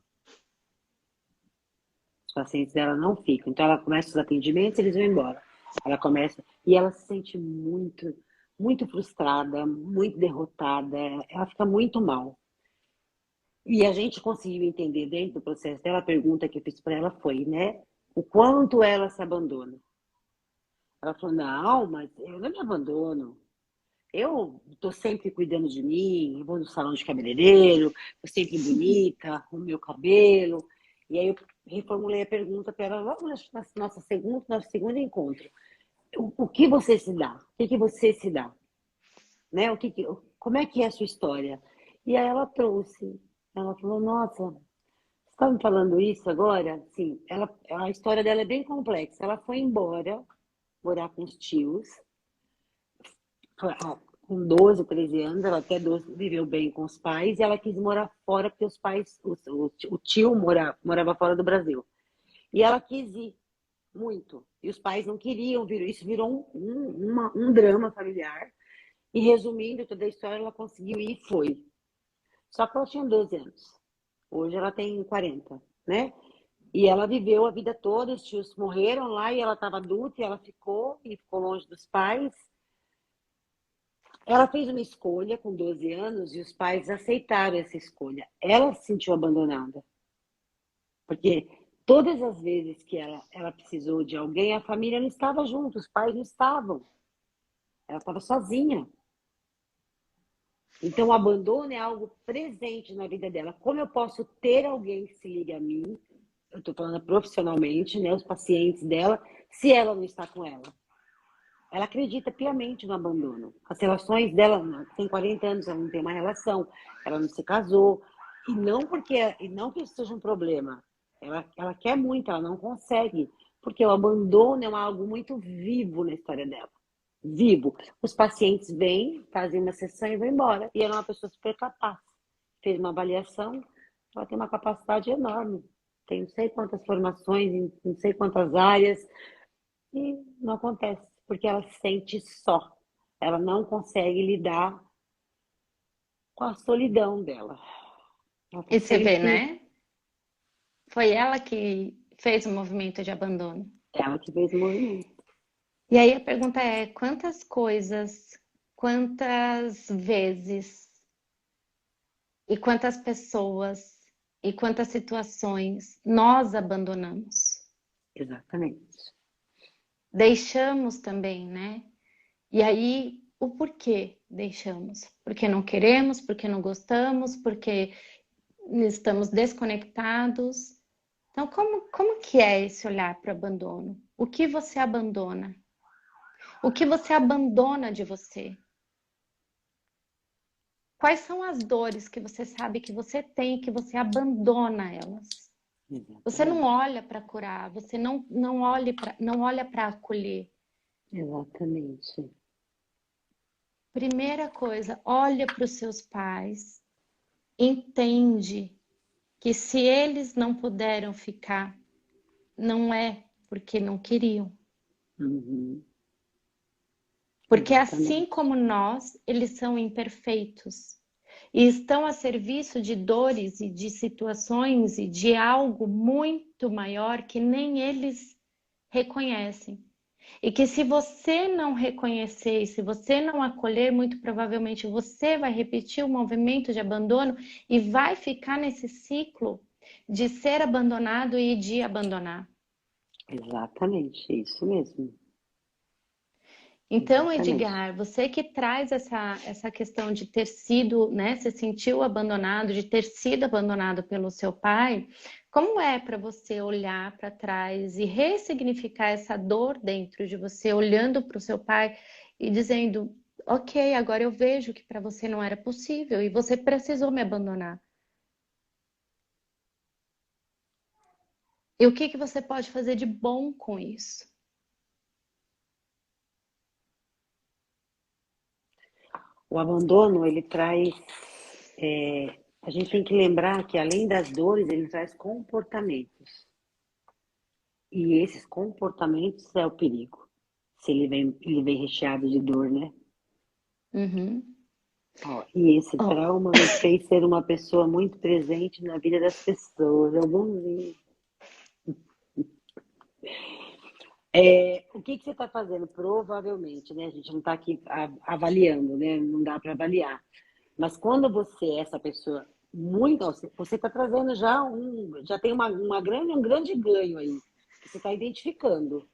Os pacientes dela não ficam. Então ela começa os atendimentos, eles vão embora. Ela começa e ela se sente muito, muito frustrada, muito derrotada. Ela fica muito mal. E a gente conseguiu entender dentro do processo dela, a pergunta que eu fiz para ela foi, né? O quanto ela se abandona. Ela falou, não, mas eu não me abandono. Eu estou sempre cuidando de mim, eu vou no salão de cabeleireiro, estou sempre bonita, com o meu cabelo. E aí eu reformulei a pergunta para ela logo nosso segundo encontro. O que você se dá? O que você se dá? Né? Como é que é a sua história? E aí ela falou, nossa, você está me falando isso agora? Sim, a história dela é bem complexa. Ela foi embora morar com os tios, com 12, 13 anos, ela até 12 viveu bem com os pais, e ela quis morar fora porque os pais, o tio morava fora do Brasil. E ela quis ir muito, e os pais não queriam vir, isso virou um drama familiar, e resumindo toda a história, ela conseguiu ir e foi. Só que ela tinha 12 anos, hoje ela tem 40, né? E ela viveu a vida toda, os tios morreram lá, e ela estava adulta, e ela ficou longe dos pais. Ela fez uma escolha com 12 anos e os pais aceitaram essa escolha. Ela se sentiu abandonada. Porque todas as vezes que ela precisou de alguém, a família não estava junto, os pais não estavam. Ela estava sozinha. Então, o abandono é algo presente na vida dela. Como eu posso ter alguém que se ligue a mim, eu estou falando profissionalmente, né, os pacientes dela, se ela não está com ela? Ela acredita piamente no abandono. As relações dela, tem 40 anos, ela não tem uma relação, ela não se casou. E não que isso seja um problema. Ela quer muito, ela não consegue. Porque o abandono é algo muito vivo na história dela. Vivo. Os pacientes vêm, fazem uma sessão e vão embora. E ela é uma pessoa super capaz. Fez uma avaliação, ela tem uma capacidade enorme. Tem não sei quantas formações, em não sei quantas áreas. E não acontece, porque ela se sente só. Ela não consegue lidar com a solidão dela. Ela tá E você vê, sempre né? Foi ela que fez o movimento de abandono. ela que fez o movimento. E aí a pergunta é: quantas coisas, quantas vezes, e quantas pessoas, e quantas situações nós abandonamos? Exatamente. Deixamos também, né? E aí, o porquê deixamos? Porque não queremos, porque não gostamos, porque estamos desconectados. Então, como que é esse olhar para o abandono? O que você abandona? O que você abandona de você? Quais são as dores que você sabe que você tem e que você abandona elas? Você não Exatamente. olha para curar, você não olha para acolher. Exatamente. Primeira coisa, olha para os seus pais, entende que se eles não puderam ficar, não é porque não queriam. Uhum. Porque assim Exatamente. como nós, eles são imperfeitos e estão a serviço de dores e de situações e de algo muito maior que nem eles reconhecem. E que se você não reconhecer, e se você não acolher, muito provavelmente você vai repetir o movimento de abandono e vai ficar nesse ciclo de ser abandonado e de abandonar. Exatamente. Isso mesmo. Então, Exatamente. Edgar, você que traz essa questão de ter sido, né, se sentiu abandonado, de ter sido abandonado pelo seu pai, como é para você olhar para trás e ressignificar essa dor dentro de você, olhando para o seu pai e dizendo, ok, agora eu vejo que para você não era possível e você precisou me abandonar. E o que que você pode fazer de bom com isso? O abandono, ele traz. A gente tem que lembrar que, além das dores, ele traz comportamentos. E esses comportamentos é o perigo. Se ele vem recheado de dor, né? Uhum. Ó, e esse Ó, trauma me fez ser uma pessoa muito presente na vida das pessoas. É bonzinho. O que você está fazendo? Provavelmente, né? A gente não está aqui avaliando, né? Não dá para avaliar. Mas quando você é essa pessoa muito, ó, você está trazendo já tem um grande ganho aí. Você está identificando.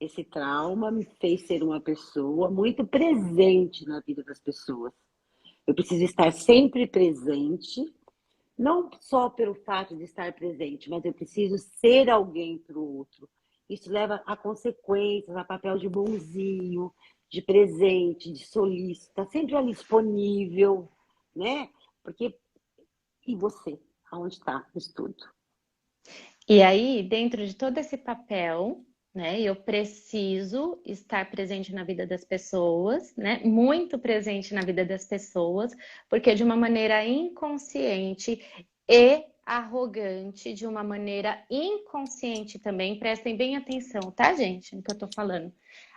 Esse trauma me fez ser uma pessoa muito presente na vida das pessoas. Eu preciso estar sempre presente, não só pelo fato de estar presente, mas eu preciso ser alguém para o outro. Isso leva a consequências, a papel de bonzinho, de presente, de solícito, está sempre ali disponível, né? Porque, e você? Aonde está isso tudo? e aí, dentro de todo esse papel, né, eu preciso estar presente na vida das pessoas, né, muito presente na vida das pessoas, porque de uma maneira inconsciente e arrogante, de uma maneira inconsciente também, prestem bem atenção, tá, gente, no que eu tô falando.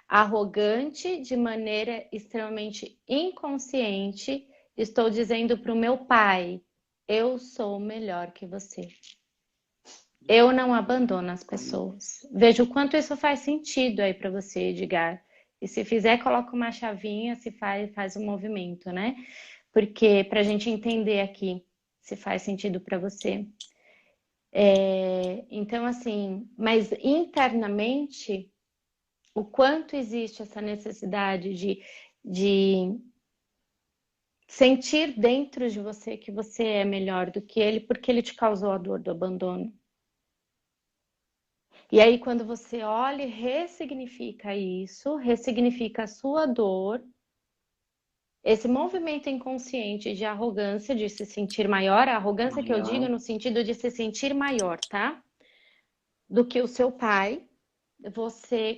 Arrogante de maneira extremamente inconsciente, estou dizendo para o meu pai, eu sou melhor que você. Eu não abandono as pessoas. Veja o quanto isso faz sentido aí para você, Edgar. E se fizer, coloca uma chavinha, se faz um movimento, né? Porque para a gente entender aqui se faz sentido para você. Então, assim, mas internamente, o quanto existe essa necessidade de sentir dentro de você que você é melhor do que ele, porque ele te causou a dor do abandono. E aí, quando você olha e ressignifica isso, ressignifica a sua dor, esse movimento inconsciente de arrogância, de se sentir maior, a arrogância que eu digo Maior. no sentido de se sentir maior, tá? Do que o seu pai,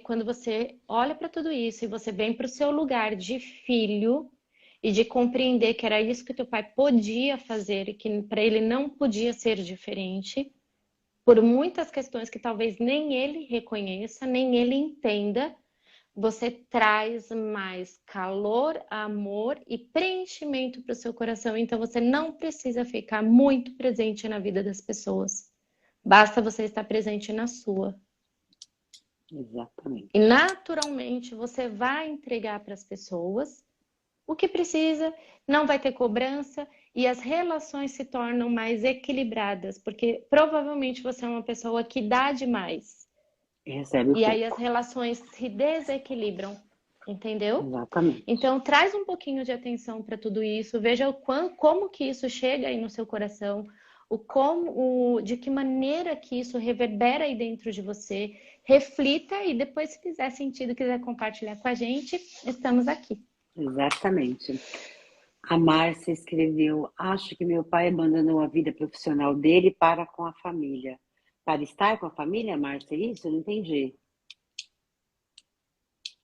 quando você olha para tudo isso e você vem para o seu lugar de filho e de compreender que era isso que teu pai podia fazer e que para ele não podia ser diferente, por muitas questões que talvez nem ele reconheça, nem ele entenda, você traz mais calor, amor e preenchimento para o seu coração. Então você não precisa ficar muito presente na vida das pessoas. Basta você estar presente na sua. E Exatamente. naturalmente você vai entregar para as pessoas o que precisa, não vai ter cobrança e as relações se tornam mais equilibradas, porque provavelmente você é uma pessoa que dá demais. E recebe E aí as pouco. relações se desequilibram, entendeu? Exatamente. Então traz um pouquinho de atenção para tudo isso, veja como que isso chega aí no seu coração, de que maneira que isso reverbera aí dentro de você, reflita e depois, se fizer sentido, quiser compartilhar com a gente, estamos aqui. Exatamente. A Márcia escreveu: Acho que meu pai abandonou a vida profissional dele para com a família. Para estar com a família, Márcia, é isso? Eu não entendi.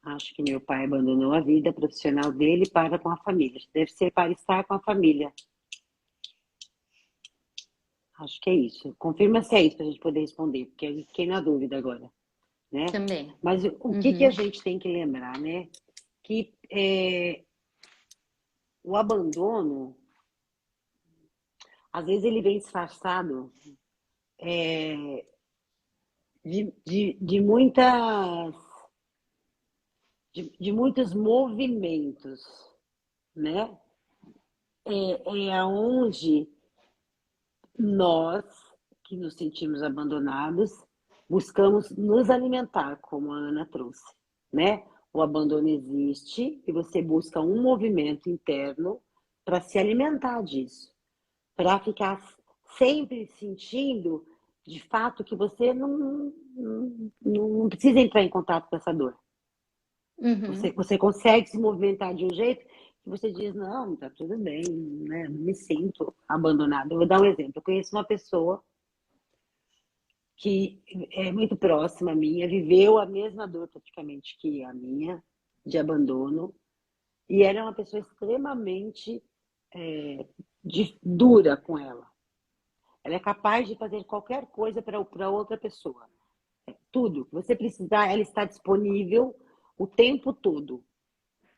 Acho que meu pai abandonou a vida profissional dele para com a família. Deve ser para estar com a família. Acho que é isso. Confirma se é isso para a gente poder responder, porque eu fiquei na dúvida agora, né? Também. Mas o que a Uhum. gente tem que lembrar, né? Que o abandono, às vezes ele vem disfarçado de muitos movimentos, né? É aonde nós, que nos sentimos abandonados, buscamos nos alimentar, como a Ana trouxe, né? O abandono existe e você busca um movimento interno para se alimentar disso, para ficar sempre sentindo, de fato, que você não precisa entrar em contato com essa dor. Uhum. Você consegue se movimentar de um jeito que você diz, não, tá tudo bem, né? Não me sinto abandonada. Eu vou dar um exemplo. Eu conheço uma pessoa que é muito próxima a minha, viveu a mesma dor praticamente que a minha, de abandono, e era uma pessoa extremamente dura com ela. Ela é capaz de fazer qualquer coisa para outra pessoa. tudo. Se você precisar, ela está disponível o tempo todo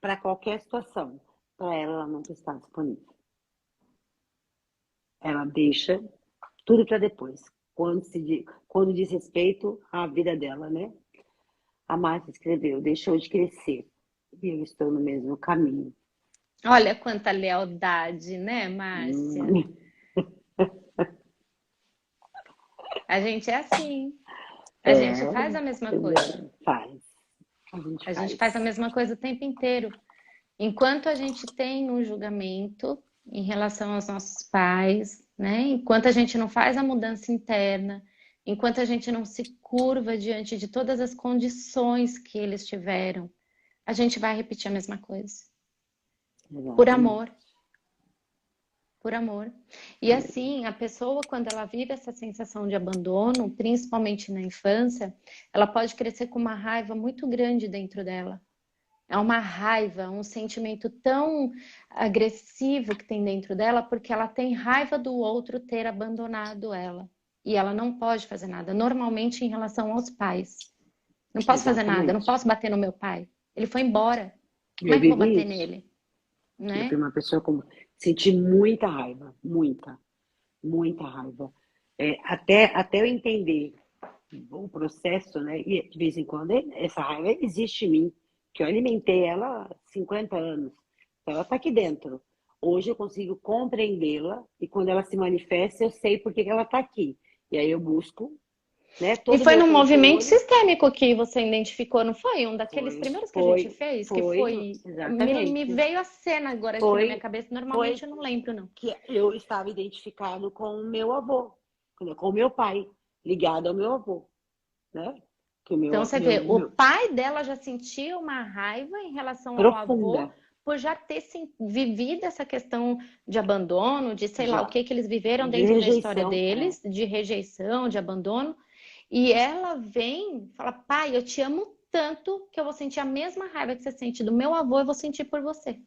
para qualquer situação. Para ela não está disponível. Ela deixa tudo para depois, quando diz respeito à vida dela, né? A Márcia escreveu, deixou de crescer. E eu estou no mesmo caminho. Olha quanta lealdade, né, Márcia? A gente é assim. A gente faz a mesma coisa. Faz. A gente faz a mesma coisa o tempo inteiro. Enquanto a gente tem um julgamento em relação aos nossos pais, né? Enquanto a gente não faz a mudança interna, enquanto a gente não se curva diante de todas as condições que eles tiveram, a gente vai repetir a mesma coisa. Por amor. Por amor. E assim, a pessoa, quando ela vive essa sensação de abandono, principalmente na infância, ela pode crescer com uma raiva muito grande dentro dela. É uma raiva, um sentimento tão agressivo que tem dentro dela, porque ela tem raiva do outro ter abandonado ela. E ela não pode fazer nada. Normalmente em relação aos pais. Não posso fazer nada, não posso bater no meu pai. Ele foi embora. Como é que eu vou bater nele? Né? Eu fui uma pessoa com... Senti muita raiva, muita raiva. Até eu entender o processo, né? E de vez em quando essa raiva existe em mim, que eu alimentei ela há 50 anos. Então ela está aqui dentro. Hoje eu consigo compreendê-la e quando ela se manifesta eu sei por que ela está aqui. E aí eu busco, né? E foi num movimento sistêmico que você identificou, não foi? Um daqueles primeiros que a gente fez, que foi... Me veio a cena agora aqui na minha cabeça, normalmente eu não lembro, não. Que eu estava identificado com o meu avô, com o meu pai, ligado ao meu avô, né? Então você vê, o pai dela já sentia uma raiva em relação ao avô por já ter vivido essa questão de abandono, de sei lá o que eles viveram dentro da história deles, de rejeição, de abandono. E ela vem e fala, pai, eu te amo tanto que eu vou sentir a mesma raiva que você sente do meu avô, eu vou sentir por você.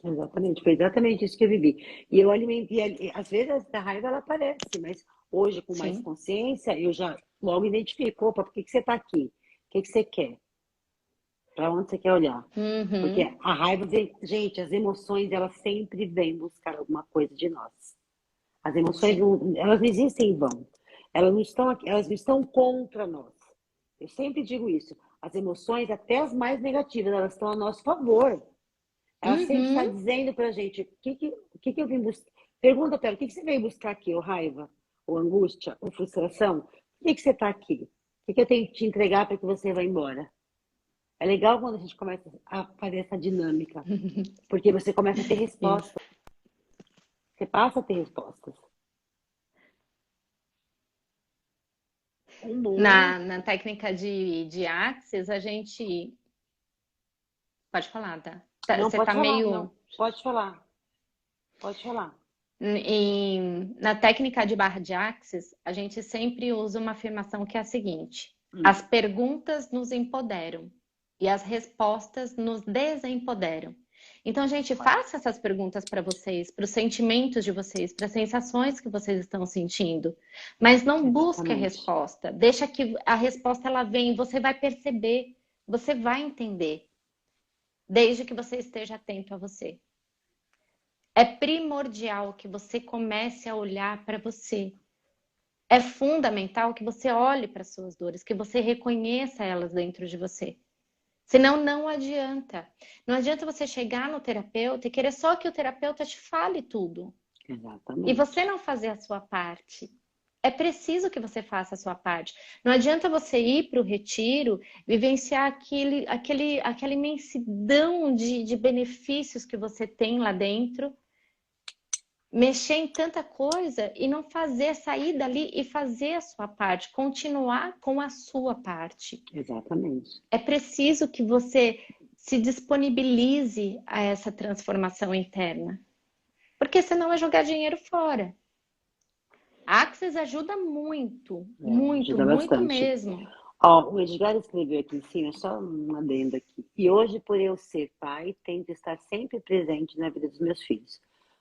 Exatamente, foi exatamente isso que eu vivi. E eu alimentei, às vezes essa raiva ela aparece, mas hoje com mais consciência, eu já logo identifico, opa, por que você está aqui? O que você quer? Para onde você quer olhar? Porque a raiva, gente, as emoções, elas sempre vêm buscar alguma coisa de nós. As emoções, elas não existem em vão. Elas não estão contra nós. Eu sempre digo isso. As emoções, até as mais negativas, elas estão a nosso favor. Ela sempre está dizendo pra gente o que eu vim buscar. Pergunta para ela, o que você veio buscar aqui? Ou raiva? Ou angústia? Ou frustração? Por que você está aqui? O que eu tenho que te entregar para que você vá embora? É legal quando a gente começa a fazer essa dinâmica. Porque você começa a ter respostas. Você passa a ter respostas. Na técnica de Axis, a gente... Pode falar, tá? Não, você pode tá falar, meio... não. Pode falar. Pode falar. Na técnica de barra de Axis, a gente sempre usa uma afirmação que é a seguinte: as perguntas nos empoderam e as respostas nos desempoderam. Então, gente, faça essas perguntas para vocês, para os sentimentos de vocês, para as sensações que vocês estão sentindo. Mas não busque a resposta. Deixa que a resposta ela vem, você vai perceber, você vai entender, desde que você esteja atento a você. É primordial que você comece a olhar para você. É fundamental que você olhe para suas dores, que você reconheça elas dentro de você. Senão, não adianta. Não adianta você chegar no terapeuta e querer só que o terapeuta te fale tudo. Exatamente. E você não fazer a sua parte. É preciso que você faça a sua parte. Não adianta você ir para o retiro, vivenciar aquela imensidão de benefícios que você tem lá dentro, mexer em tanta coisa e não sair dali e fazer a sua parte, continuar com a sua parte. Exatamente. É preciso que você se disponibilize a essa transformação interna, porque senão é jogar dinheiro fora. A Axis ajuda muito, muito mesmo. O Edgar escreveu aqui em cima, só um adendo aqui. E hoje, por eu ser pai, tento estar sempre presente na vida dos meus filhos.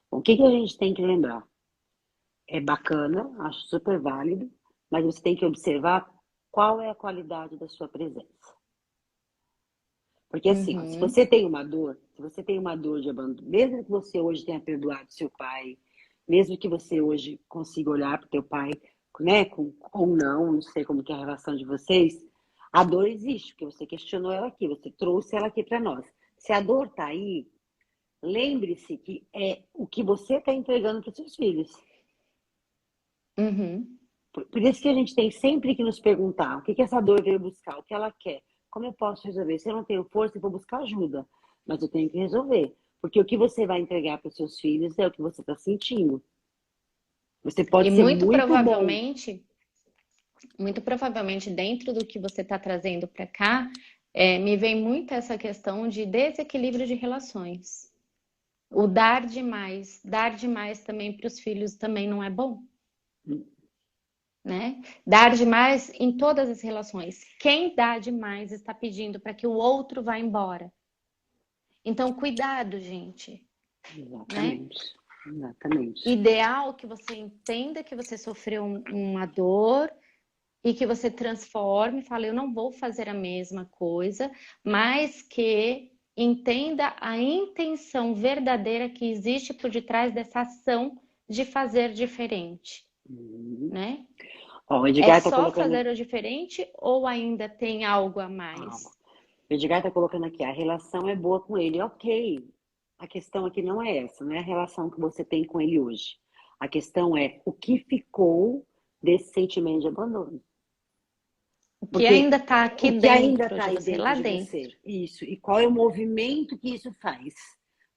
O que a gente tem que lembrar? É bacana, acho super válido, mas você tem que observar qual é a qualidade da sua presença. Porque assim, ó, se Uhum. você tem uma dor, se você tem uma dor de abandono, mesmo que você hoje tenha perdoado seu pai, mesmo que você hoje consiga olhar para o teu pai, né, ou não sei como que é a relação de vocês, a dor existe, porque você questionou ela aqui, você trouxe ela aqui para nós. Se a dor está aí, lembre-se que é o que você está entregando para os seus filhos. Uhum. Por isso que a gente tem sempre que nos perguntar o que essa dor veio buscar, o que ela quer, como eu posso resolver? Se eu não tenho força, eu vou buscar ajuda, mas eu tenho que resolver. Porque o que você vai entregar para os seus filhos é o que você está sentindo. Você E pode ser muito bom. muito provavelmente dentro do que você está trazendo para cá, me vem muito essa questão de desequilíbrio de relações. O dar demais também para os filhos também não é bom, né? Dar demais em todas as relações. Quem dá demais está pedindo para que o outro vá embora. Então, cuidado, gente, né? Exatamente. Exatamente. Ideal que você entenda que você sofreu uma dor e que você transforme, fale, eu não vou fazer a mesma coisa, mas que entenda a intenção verdadeira que existe por detrás dessa ação de fazer diferente, Uhum. né? Ó, o É Edgar está só colocando fazer o diferente ou ainda tem algo a algo. mais? O Edgar está colocando aqui, a relação é boa com ele. Ok. A questão aqui não é essa, não é a relação que você tem com ele hoje. A questão é o que ficou desse sentimento de abandono. O que Porque ainda está aqui o que ainda dentro está de aí você, dentro lá de dentro? você? Isso. E qual é o movimento que isso faz?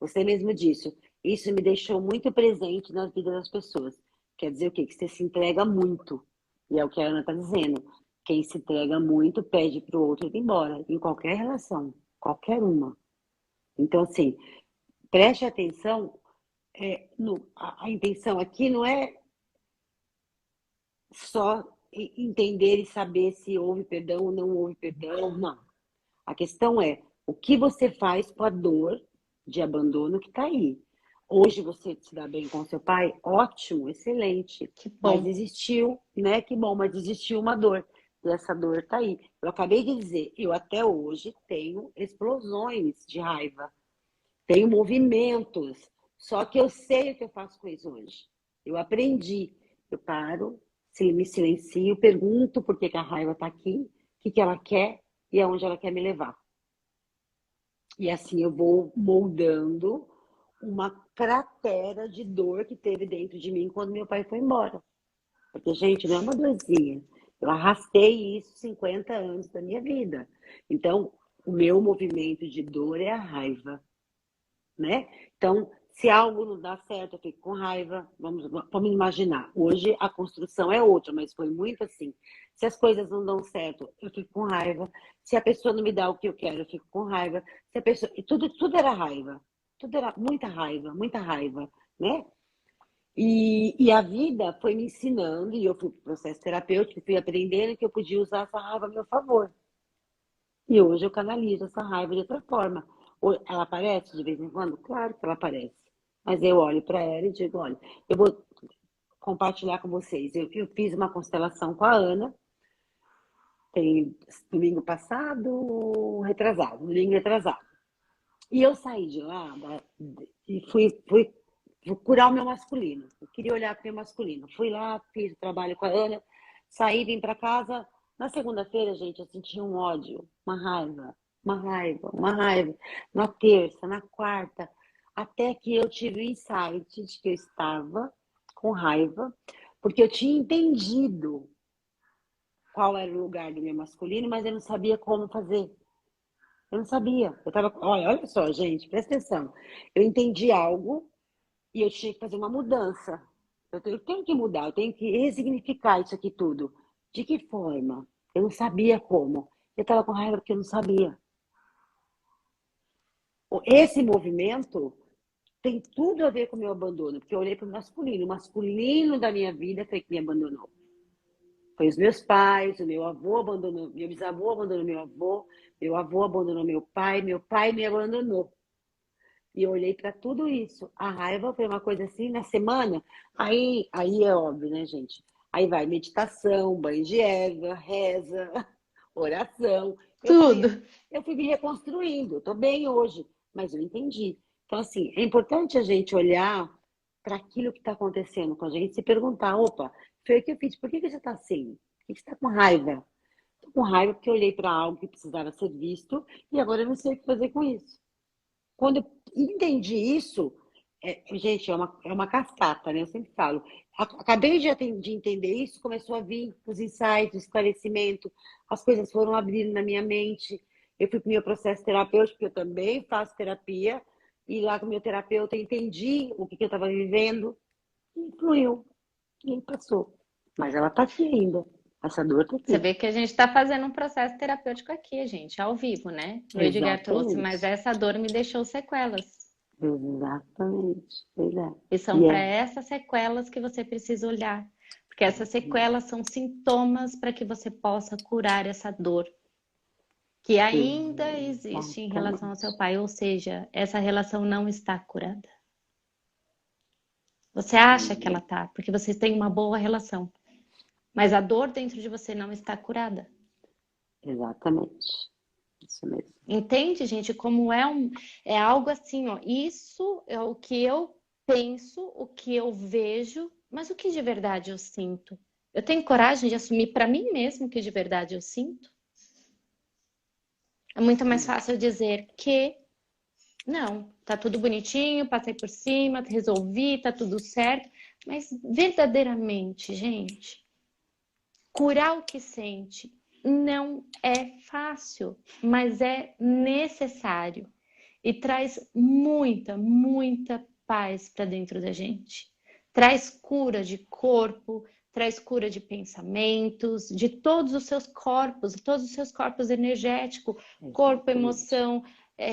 Você mesmo disse. Isso me deixou muito presente na vida das pessoas. Quer dizer o quê? Que você se entrega muito. E é o que a Ana está dizendo. Quem se entrega muito pede para o outro ir embora. Em qualquer relação. Qualquer uma. Então, assim, preste atenção. A intenção aqui não é só entender e saber se houve perdão ou não houve perdão. Não. A questão é o que você faz com a dor de abandono que está aí. Hoje você se dá bem com seu pai? Ótimo, excelente. Que Mas bom. existiu, né? Que bom, mas existiu uma dor. E essa dor está aí. Eu acabei de dizer, eu até hoje tenho explosões de raiva, tenho movimentos. Só que eu sei o que eu faço com isso hoje. Eu aprendi. Eu paro, me silencio, pergunto por que a raiva está aqui, o que ela quer e aonde ela quer me levar. E assim eu vou moldando uma cratera de dor que teve dentro de mim quando meu pai foi embora. Porque, gente, não é uma dorzinha. Eu arrastei isso 50 anos da minha vida. Então, o meu movimento de dor é a raiva, né? Então, se algo não dá certo, eu fico com raiva. Vamos imaginar. Hoje a construção é outra, mas foi muito assim. Se as coisas não dão certo, eu fico com raiva. Se a pessoa não me dá o que eu quero, eu fico com raiva. Se a pessoa... E tudo era raiva. Tudo era muita raiva, né? E a vida foi me ensinando, e eu fui para o processo terapêutico, fui aprendendo que eu podia usar essa raiva a meu favor. E hoje eu canalizo essa raiva de outra forma. Ela aparece de vez em quando? Claro que ela aparece. Mas eu olho para ela e digo, olha, eu vou compartilhar com vocês. Eu fiz uma constelação com a Ana, tem domingo passado, domingo retrasado. E eu saí de lá e fui curar o meu masculino. Eu queria olhar para o meu masculino. Fui lá, fiz o trabalho com a Ana, saí, vim para casa. Na segunda-feira, gente, eu senti um ódio, uma raiva, uma raiva, uma raiva. Na terça, na quarta, até que eu tive o insight de que eu estava com raiva, porque eu tinha entendido qual era o lugar do meu masculino, mas eu não sabia como fazer. Eu não sabia. Eu tava, olha só, gente, presta atenção. Eu entendi algo e eu tinha que fazer uma mudança. Eu tenho que mudar, eu tenho que ressignificar isso aqui tudo. De que forma? Eu não sabia como. Eu estava com raiva porque eu não sabia. Esse movimento tem tudo a ver com o meu abandono, porque eu olhei para o masculino. O masculino da minha vida foi que me abandonou. Foi os meus pais, o meu avô abandonou, meu bisavô abandonou meu avô abandonou meu pai me abandonou. E eu olhei para tudo isso. A raiva foi uma coisa assim, na semana, aí é óbvio, né, gente? Aí vai meditação, banho de erva, reza, oração. Tudo. Eu fui me reconstruindo, eu tô bem hoje, mas eu entendi. Então, assim, é importante a gente olhar para aquilo que está acontecendo com a gente, se perguntar, opa, foi o que eu fiz, por que que você está assim? Por que que você está com raiva? Estou com raiva porque eu olhei para algo que precisava ser visto e agora eu não sei o que fazer com isso. Quando eu entendi isso, gente, é uma cascata, né? Eu sempre falo. Acabei de entender isso, começou a vir os insights, o esclarecimento, as coisas foram abrindo na minha mente. Eu fui para o meu processo terapêutico, porque eu também faço terapia, e lá com o meu terapeuta eu entendi o que eu estava vivendo, e fluiu, e passou. Mas ela está aqui ainda, essa dor está Você aqui. vê que a gente está fazendo um processo terapêutico aqui, gente, ao vivo, né? O Edgar trouxe, mas Exatamente, essa dor me deixou sequelas. exatamente, pois é. E são E para é, essas sequelas que você precisa olhar. Porque essas sequelas são sintomas para que você possa curar essa dor que ainda existe em relação ao exatamente. seu pai. Ou seja, essa relação não está curada. Você acha que ela tá, porque vocês têm uma boa relação. Mas a dor dentro de você não está curada. Exatamente. Isso mesmo. Entende, gente? Como é algo assim, ó. Isso é o que eu penso, o que eu vejo, mas o que de verdade eu sinto? Eu tenho coragem de assumir para mim mesmo o que de verdade eu sinto? É muito mais fácil dizer que não, tá tudo bonitinho, passei por cima, resolvi, tá tudo certo. Mas verdadeiramente, gente, curar o que sente não é fácil, mas é necessário e traz muita, muita paz para dentro da gente. Traz cura de corpo, traz cura de pensamentos, de todos os seus corpos energéticos, corpo, Exatamente. emoção,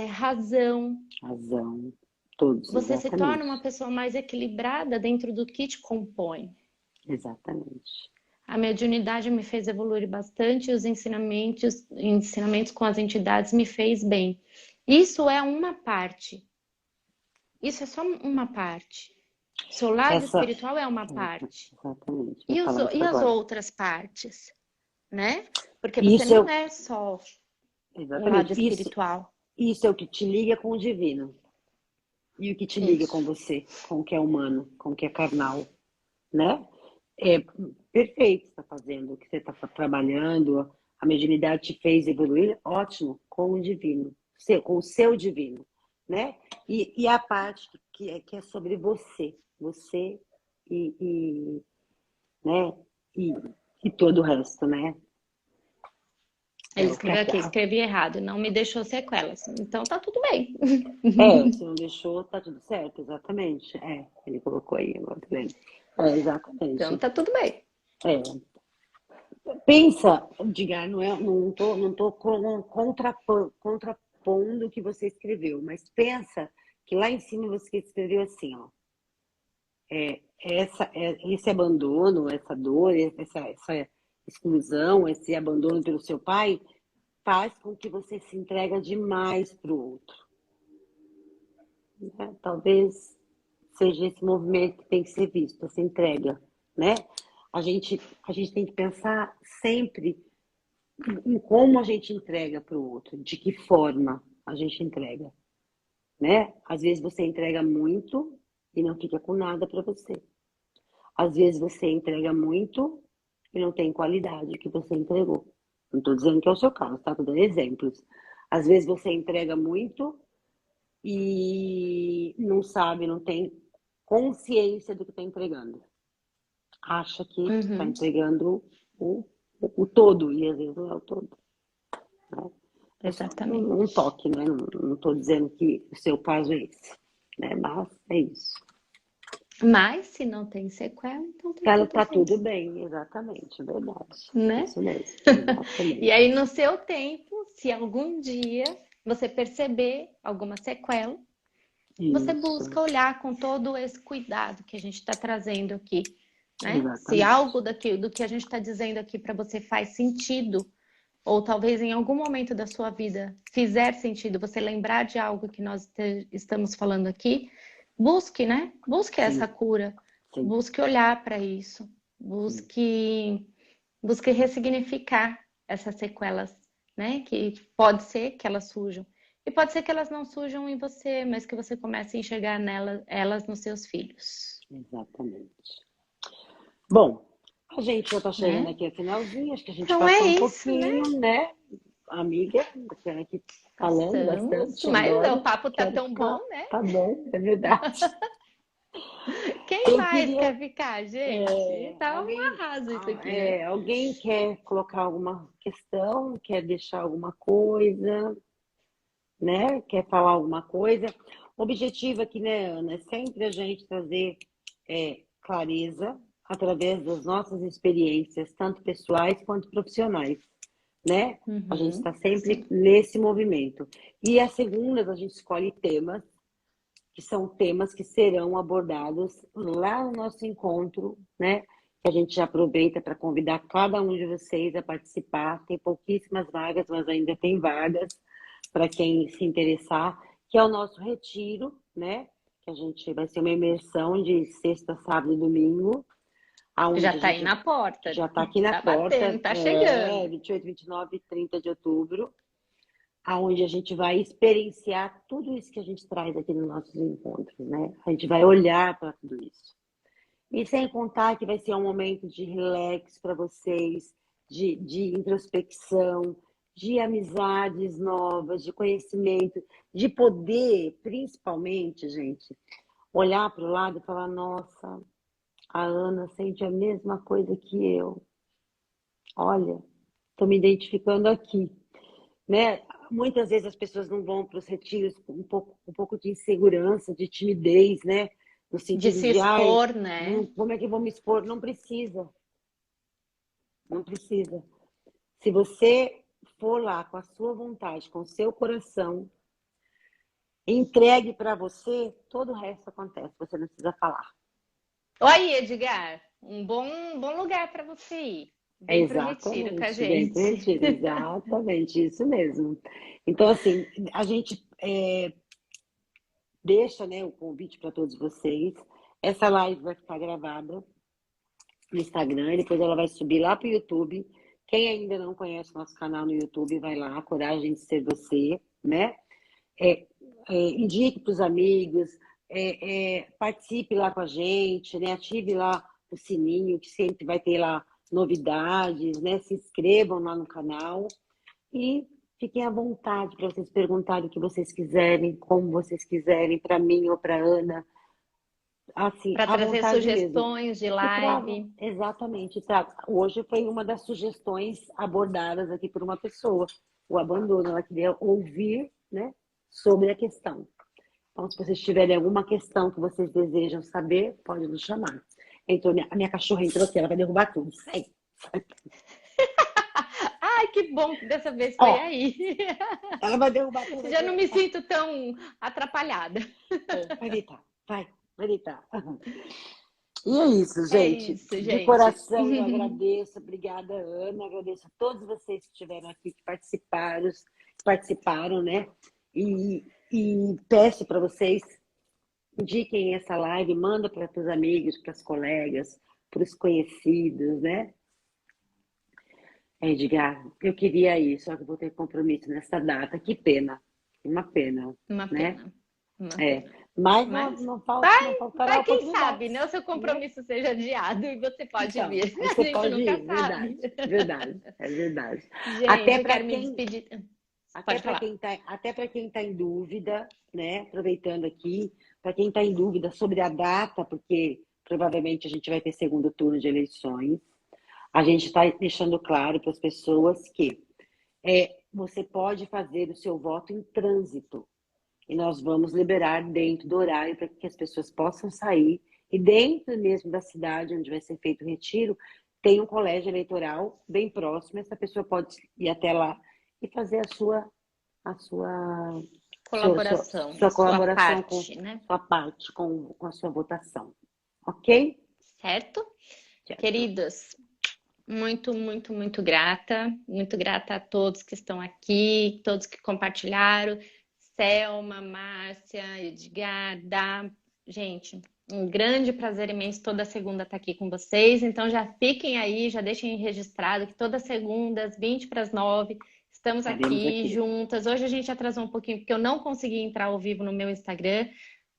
razão. Razão. Todos, Você se torna uma exatamente. pessoa mais equilibrada dentro do que te compõe. Exatamente. A mediunidade me fez evoluir bastante e os ensinamentos com as entidades me fez bem. Isso é uma parte. Isso é só uma parte. Seu lado Essa. espiritual é uma parte. Exatamente. Vou falar E isso as agora. outras partes, né? Porque você Isso não é. é só um lado Exatamente. espiritual. Isso é o que te liga com o divino. E o que te liga com Isso. você, com o que é humano, com o que é carnal, né? É perfeito você está fazendo, o que você está trabalhando, a mediunidade te fez evoluir, ótimo, com o divino, com o seu divino, né? E a parte que é sobre você e, né? E, e todo o resto, né? Ele É o que escreveu aqui, escrevi errado, não me deixou sequelas. Então tá tudo bem. se não deixou, tá tudo certo, exatamente. Ele colocou aí, agora tá vendo? Então Exatamente. tá tudo bem. É, pensa, Edgar, não tô contrapondo o que você escreveu, mas pensa que lá em cima você escreveu assim, ó, esse abandono, essa dor, essa exclusão, esse abandono pelo seu pai, faz com que você se entrega demais para o outro, né? Talvez seja esse movimento que tem que ser visto, essa entrega, né? A gente tem que pensar sempre em como a gente entrega para o outro, de que forma a gente entrega, né? Às vezes você entrega muito e não fica com nada para você. Às vezes você entrega muito e não tem qualidade que você entregou. Não estou dizendo que é o seu caso, tá? Estou dando exemplos. Às vezes você entrega muito e não sabe, não tem consciência do que está entregando. Acha que está Uhum, entregando o todo, e às vezes não é o todo. Né? É só um exatamente. toque, né? Não estou dizendo que o seu caso é esse, né? Mas é isso. Mas se não tem sequela, então tá Tá, tudo tá bem, tudo bem, exatamente, é verdade. né? Isso mesmo, E exatamente. aí, no seu tempo, se algum dia você perceber alguma sequela, você Isso, busca olhar com todo esse cuidado que a gente está trazendo aqui, né? Se exatamente. algo do que a gente está dizendo aqui para você faz sentido, ou talvez em algum momento da sua vida fizer sentido, você lembrar de algo que nós estamos falando aqui, busque, né? Busque essa Sim, cura, sim, busque olhar para isso, busque ressignificar essas sequelas, né? Que pode ser que elas surjam. E pode ser que elas não surjam em você, mas que você comece a enxergar elas nos seus filhos. Exatamente. Bom, a gente já está chegando Né? aqui ao finalzinho, acho que a gente Então é passou um isso, né? pouquinho, né? Amiga, você aqui falando Passamos, bastante, mas o adoro. papo tá Quero tão ficar. bom, né? Tá bom, é verdade. Quem Eu mais queria. quer ficar, gente? Tá um arraso isso aqui, né? Alguém quer colocar alguma questão, quer deixar alguma coisa, né? Quer falar alguma coisa. O objetivo aqui, né, Ana, é sempre a gente trazer clareza através das nossas experiências, tanto pessoais quanto profissionais, né? A gente está sempre Sim. nesse movimento. E as segundas a gente escolhe temas que são temas que serão abordados lá no nosso encontro, né? Que a gente já aproveita para convidar cada um de vocês a participar. Tem pouquíssimas vagas, mas ainda tem vagas para quem se interessar, que é o nosso retiro, né? Que a gente vai ser uma imersão de sexta, sábado e domingo, Já aonde a tá aí gente na porta. já está aqui na Tá porta, batendo, tá chegando. 28, 29 e 30 de outubro, aonde a gente vai experienciar tudo isso que a gente traz aqui nos nossos encontros, né? A gente vai olhar para tudo isso. E sem contar que vai ser um momento de relax para vocês, de introspecção, de amizades novas, de conhecimento, de poder, principalmente, gente, olhar para o lado e falar: nossa, a Ana sente a mesma coisa que eu. Olha, estou me identificando aqui, né? Muitas vezes as pessoas não vão para os retiros com um pouco de insegurança, de timidez, né? No De sentido se de, ai, expor, né? como é que eu vou me expor? Não precisa, não precisa. Se você for lá com a sua vontade, com o seu coração, entregue para você, todo o resto acontece, você não precisa falar. Oi, Edgar, um bom lugar para você ir. Vem pro retiro com a Exatamente, vem pro gente. retiro, exatamente, isso mesmo. Então, assim, a gente deixa, né, o convite para todos vocês. Essa live vai ficar gravada no Instagram, e depois ela vai subir lá para o YouTube. Quem ainda não conhece o nosso canal no YouTube, vai lá, Coragem de Ser Você, né? Indique para os amigos, participe lá com a gente, né? Ative lá o sininho, que sempre vai ter lá novidades, né? Se inscrevam lá no canal e fiquem à vontade para vocês perguntarem o que vocês quiserem, como vocês quiserem, para mim ou para Ana. Assim, Para à trazer vontade mesmo. sugestões de E traga, live. exatamente, traga. Hoje foi uma das sugestões abordadas aqui por uma pessoa, o abandono. Ela queria ouvir, né, sobre a questão. Então, se vocês tiverem alguma questão que vocês desejam saber, pode nos chamar. Então, a minha cachorra entrou aqui, ela vai derrubar tudo. Sai, sai. Ai, que bom que dessa vez Ó, foi aí. ela vai derrubar tudo. Já não me sinto tão atrapalhada. Vai deitar, vai deitar. E é isso, É gente. isso, De gente. coração eu agradeço. Obrigada, Ana. Agradeço a todos vocês que estiveram aqui, que participaram, né? E peço para vocês, indiquem essa live, manda para os amigos, para as colegas, para os conhecidos, né? Edgar, eu queria ir, só que vou ter compromisso nessa data. Que pena. Uma pena, Uma né? pena. Uma É. pena. Mas Mas não faltará vai, quem sabe, oportunidades, né? O seu né? compromisso seja adiado e você pode Então, vir. aí A você gente pode nunca ir, sabe. verdade, verdade, é verdade. Gente, Até eu para quero me quem, despedir. até Pode para falar. quem tá, até para quem está em dúvida, né? Aproveitando aqui, para quem está em dúvida sobre a data, porque provavelmente a gente vai ter segundo turno de eleições, a gente está deixando claro para as pessoas que você pode fazer o seu voto em trânsito. E nós vamos liberar dentro do horário para que as pessoas possam sair. E dentro mesmo da cidade onde vai ser feito o retiro, tem um colégio eleitoral bem próximo. Essa pessoa pode ir até lá e fazer a Colaboração, a sua sua colaboração com parte, né? sua parte, com a sua votação. Ok? Certo? Certo. Queridos, muito, muito, muito grata. Muito grata a todos que estão aqui, todos que compartilharam. Selma, Márcia, Edgar, Dá. Gente, Um grande prazer imenso toda segunda estar aqui com vocês. Então já fiquem aí, já deixem registrado que toda segunda, às 20 para as 9, estamos Estaremos aqui aqui. juntas. Hoje a gente atrasou um pouquinho porque eu não consegui entrar ao vivo no meu Instagram,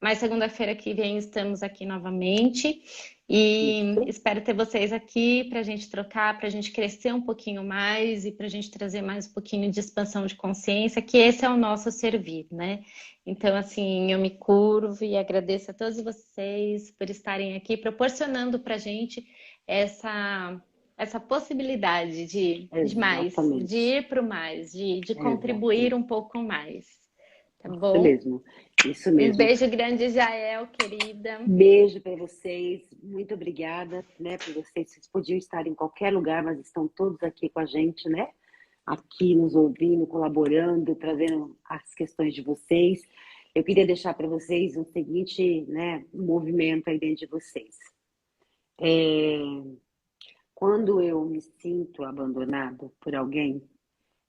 mas segunda-feira que vem estamos aqui novamente. E Isso. espero ter vocês aqui para a gente trocar, para a gente crescer um pouquinho mais e para a gente trazer mais um pouquinho de expansão de consciência, que esse é o nosso servir, né? Então, assim, eu me curvo e agradeço a todos vocês por estarem aqui, proporcionando para a gente essa possibilidade de mais, de Exatamente. ir para o mais, de contribuir Exatamente. um pouco mais, tá Isso bom? mesmo. Isso Um mesmo. beijo grande, Jael, querida. Beijo para vocês. Muito obrigada, né, por vocês. Vocês podiam estar em qualquer lugar, mas estão todos aqui com a gente, né? Aqui nos ouvindo, colaborando, trazendo as questões de vocês. Eu queria deixar para vocês o seguinte, né, movimento aí dentro de vocês. Quando eu me sinto abandonada por alguém,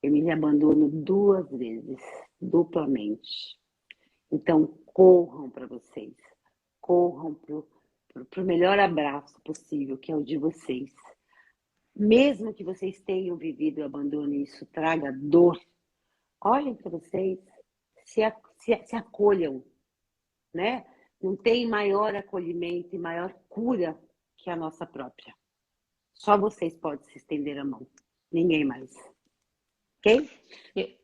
eu me abandono 2 vezes, duplamente. Então, corram para vocês. Corram para o melhor abraço possível, que é o de vocês. Mesmo que vocês tenham vivido o abandono e isso traga dor, olhem para vocês, se acolham, né? Não tem maior acolhimento e maior cura que a nossa própria. Só vocês podem se estender a mão, ninguém mais. Ok?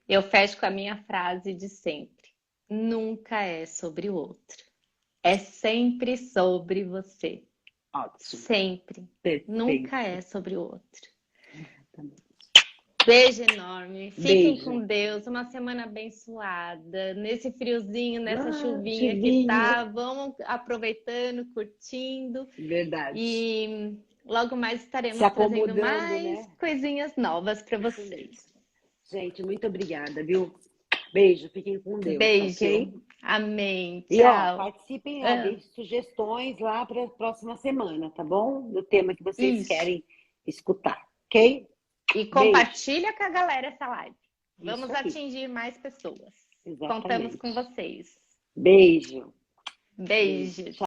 Eu fecho com a minha frase de sempre. Nunca é sobre o outro. É sempre sobre você. Ótimo. Sempre. Perfeito. Nunca é sobre o outro. Beijo enorme. Fiquem Beijo. com Deus. Uma semana abençoada. Nesse friozinho, nessa chuvinha que chuvinha. tá. Vamos aproveitando, curtindo. Verdade. E logo mais estaremos Se acomodando, trazendo mais né? coisinhas novas para vocês. Gente, muito obrigada, viu? Beijo, fiquem com Deus, Beijo. ok? Amém. E ó, Tchau. participem, ó, deem sugestões lá para a próxima semana, tá bom? Do tema que vocês Isso. querem escutar, ok? E compartilha com a galera essa live. Isso Vamos aí. atingir mais pessoas. Exatamente. Contamos com vocês. Beijo. Beijo. Beijo.